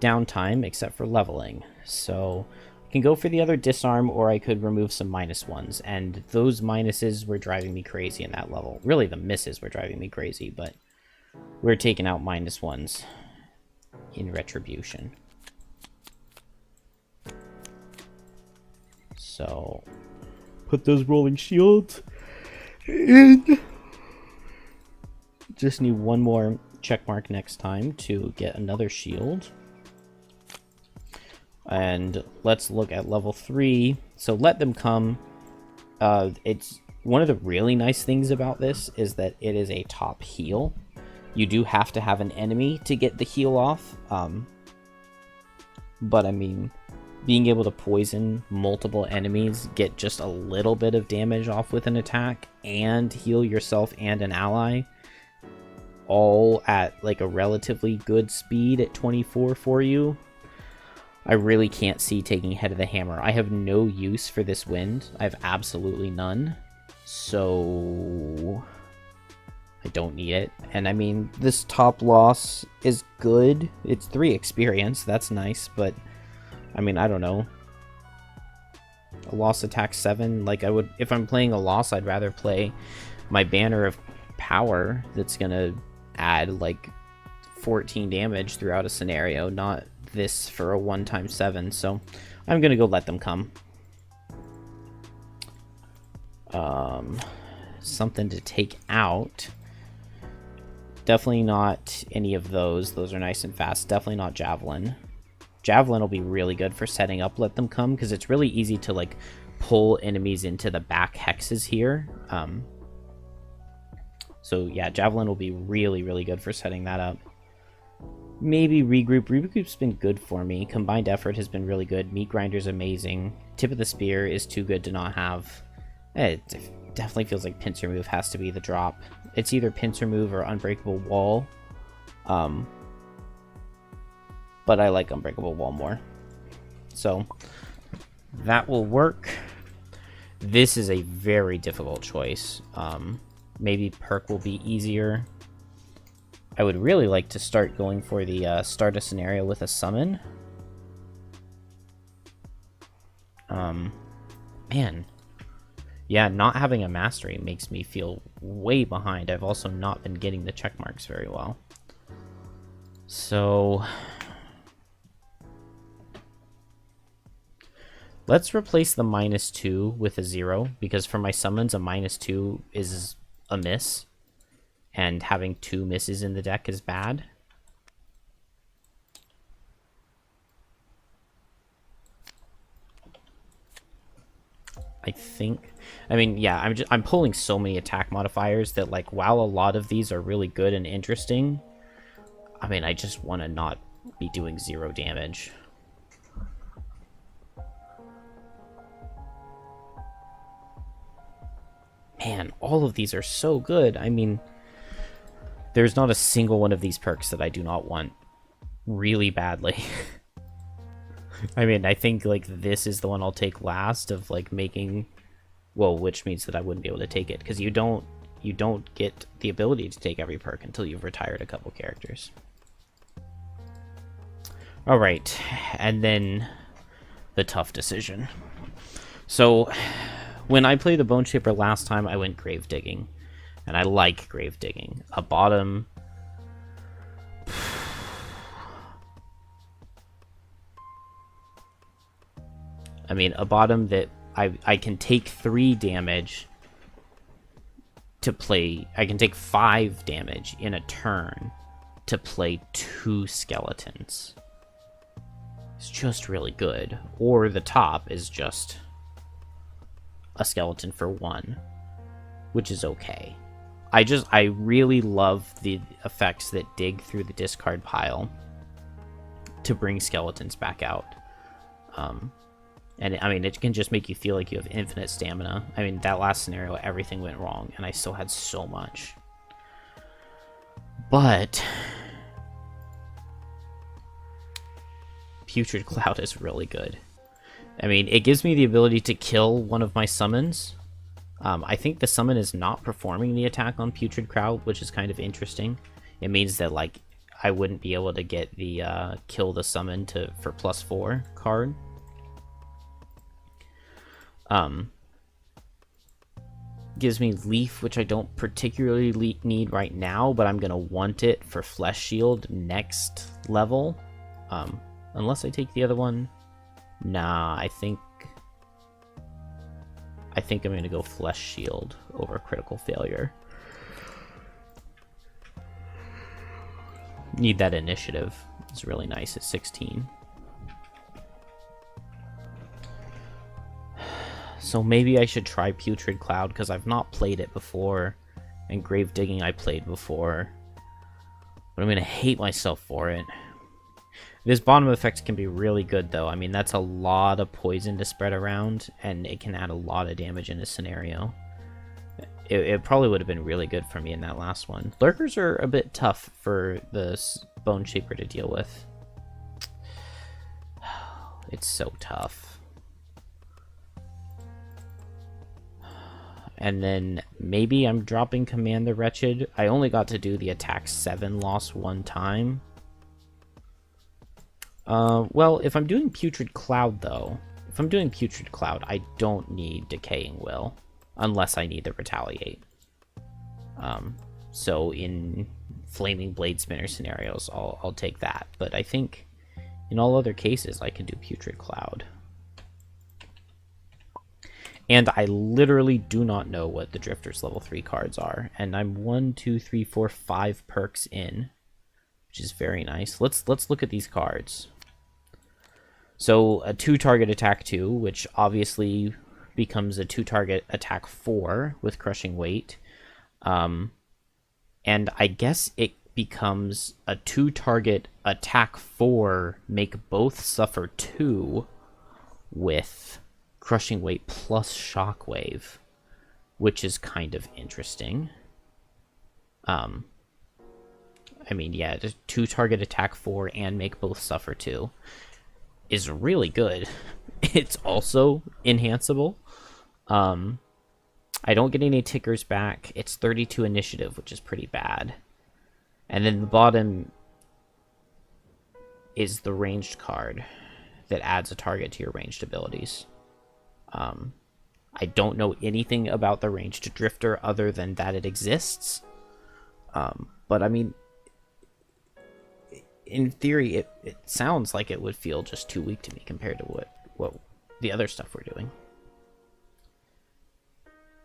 downtime except for leveling. So I can go for the other disarm, or I could remove some -1s. And those minuses were driving me crazy in that level. Really, the misses were driving me crazy, but we're taking out -1s in retribution. So put those rolling shields in. Just need one more check mark next time to get another shield. And let's look at level 3. So let them come. It's one of the really nice things about this is that it is a top heal. You do have to have an enemy to get the heal off. But I mean, being able to poison multiple enemies, get just a little bit of damage off with an attack, and heal yourself and an ally all at like a relatively good speed at 24 for you, I really can't see taking Head of the Hammer. I have no use for this wind. I have absolutely none. So I don't need it. And I mean, this top loss is good. It's 3 experience. That's nice. But I mean, I don't know. A loss attack 7. Like, I would, if I'm playing a loss, I'd rather play my Banner of Power that's gonna add like 14 damage throughout a scenario, not this for a 1x7. So I'm gonna go Let Them Come. Something to take out. Definitely not any of those. Those are nice and fast. Definitely not Javelin. Javelin will be really good for setting up Let Them Come, because it's really easy to like pull enemies into the back hexes here. So yeah, Javelin will be really, really good for setting that up. Maybe Regroup. Regroup's been good for me. Combined Effort has been really good. Meat Grinder's amazing. Tip of the Spear is too good to not have. It definitely feels like Pincer Move has to be the drop. It's either Pincer Move or Unbreakable Wall. But I like Unbreakable Wall more. So that will work. This is a very difficult choice. Maybe Perk will be easier. I would really like to start going for the start a scenario with a summon. Man. Yeah, not having a mastery makes me feel way behind. I've also not been getting the check marks very well. So let's replace the -2 with a 0, because for my summons, a -2 is a miss, and having 2 misses in the deck is bad. I think, I mean, yeah, I'm pulling so many attack modifiers that, like, while a lot of these are really good and interesting, I mean, I just want to not be doing 0 damage. Man, all of these are so good. I mean, there's not a single one of these perks that I do not want really badly. I mean, I think, like, this is the one I'll take last of, like, making... Well, which means that I wouldn't be able to take it, because you don't get the ability to take every perk until you've retired a couple characters. Alright, and then the tough decision. So, when I played the Bone Shaper last time, I went Grave Digging. And I like Grave Digging. A bottom... I mean, a bottom that I can take 3 damage to play... I can take 5 damage in a turn to play 2 skeletons. It's just really good. Or the top is just a skeleton for 1, which is okay. I really love the effects that dig through the discard pile to bring skeletons back out. And I mean, it can just make you feel like you have infinite stamina. I mean, that last scenario, everything went wrong, and I still had so much. But Putrid Cloud is really good. I mean, it gives me the ability to kill one of my summons. I think the summon is not performing the attack on Putrid Cloud, which is kind of interesting. It means that, like, I wouldn't be able to get the kill the summon for +4 card. Gives me Leaf, which I don't particularly need right now, but I'm gonna want it for Flesh Shield next level. Unless I take the other one. Nah, I think I'm gonna go Flesh Shield over Critical Failure. Need that initiative. It's really nice at 16. So maybe I should try Putrid Cloud, because I've not played it before, and Grave Digging I played before. But I'm gonna hate myself for it. This bottom effect can be really good, though. I mean, that's a lot of poison to spread around, and it can add a lot of damage in a scenario. it probably would have been really good for me in that last one. Lurkers are a bit tough for the Bone Shaper to deal with. It's so tough. And then maybe I'm dropping Command the Wretched. I only got to do the attack 7 loss one time. Well, if I'm doing Putrid Cloud, though, if I'm doing Putrid Cloud, I don't need Decaying Will, unless I need to retaliate. So in Flaming Blade Spinner scenarios, I'll take that. But I think in all other cases, I can do Putrid Cloud. And I literally do not know what the Drifter's level 3 cards are. And I'm 1, 2, 3, 4, 5 perks in, which is very nice. Let's look at these cards. So a 2-target attack 2, which obviously becomes a 2-target attack 4 with Crushing Weight. And I guess it becomes a 2-target attack 4, make both suffer 2 with Crushing Weight plus Shockwave, which is kind of interesting. I mean, yeah, 2-target attack 4 and make both suffer 2 is really good. It's also enhanceable. I don't get any tickers back. It's 32 initiative, which is pretty bad. And then the bottom is the ranged card that adds a target to your ranged abilities. I don't know anything about the ranged Drifter other than that it exists. But I mean, in theory, it sounds like it would feel just too weak to me compared to what the other stuff we're doing.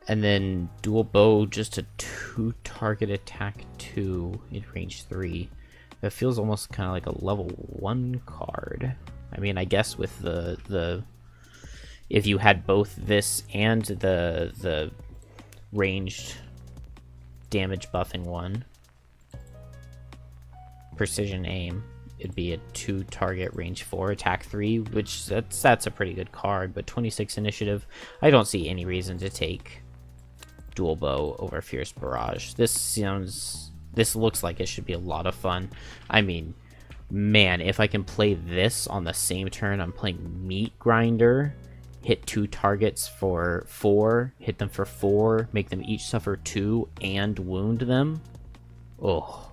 And then Dual Bow, just a 2-target attack 2 in range 3. That feels almost kind of like a level 1 card. I mean, I guess with the if you had both this and the ranged damage buffing one, Precision Aim, it'd be a 2-target range 4 attack 3, which that's a pretty good card. But 26 initiative, I don't see any reason to take Dual Bow over Fierce Barrage. This looks like it should be a lot of fun. I mean, man, if I can play this on the same turn I'm playing Meat Grinder, hit 2 targets for 4, hit them for 4, make them each suffer 2, and wound them. Oh,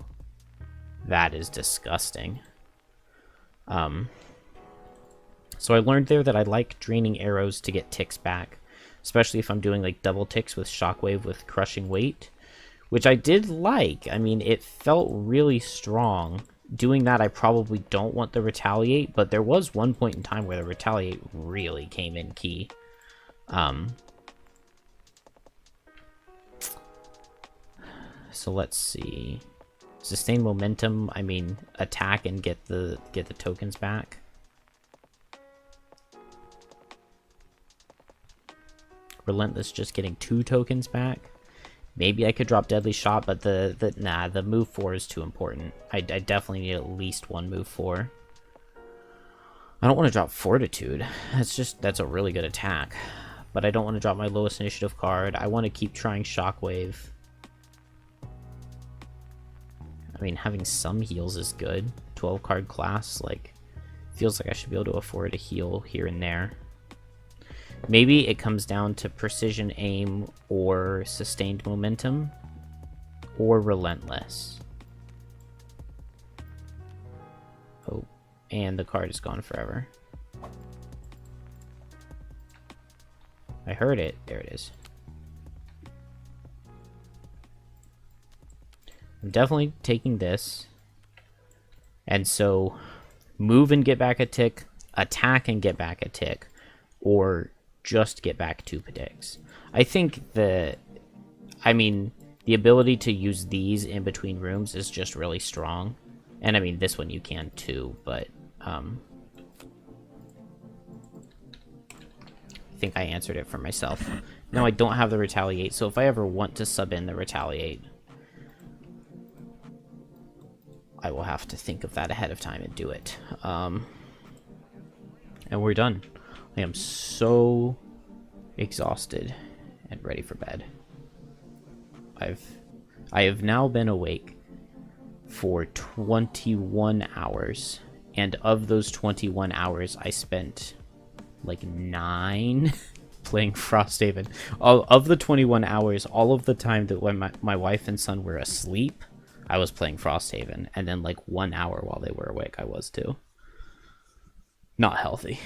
that is disgusting. So I learned there that I like draining arrows to get ticks back, especially if I'm doing like double ticks with Shockwave with Crushing Weight, which I did like. I mean, it felt really strong. Doing that, I probably don't want the Retaliate, but there was one point in time where the Retaliate really came in key. So let's see. Sustain momentum, I mean, attack and get the tokens back. Relentless, just getting 2 tokens back. Maybe I could drop Deadly Shot, but the move 4 is too important. I definitely need at least 1 move 4. I don't want to drop Fortitude. That's a really good attack. But I don't want to drop my lowest initiative card. I want to keep trying Shockwave. I mean, having some heals is good. 12 card class, like, feels like I should be able to afford a heal here and there. Maybe it comes down to Precision Aim or Sustained Momentum or Relentless. Oh, and the card is gone forever. I heard it. There it is. I'm definitely taking this. And so, move and get back a tick, attack and get back a tick, or just get back 2 predicts. I think the ability to use these in between rooms is just really strong. And I mean, this one you can too, but I think I answered it for myself. No, I don't have the Retaliate, so if I ever want to sub in the Retaliate, I will have to think of that ahead of time and do it. And we're done. I am so exhausted and ready for bed. I have now been awake for 21 hours, and of those 21 hours, I spent like 9 playing Frosthaven. All of the 21 hours, all of the time that when my wife and son were asleep, I was playing Frosthaven, and then like 1 hour while they were awake, I was too. Not healthy.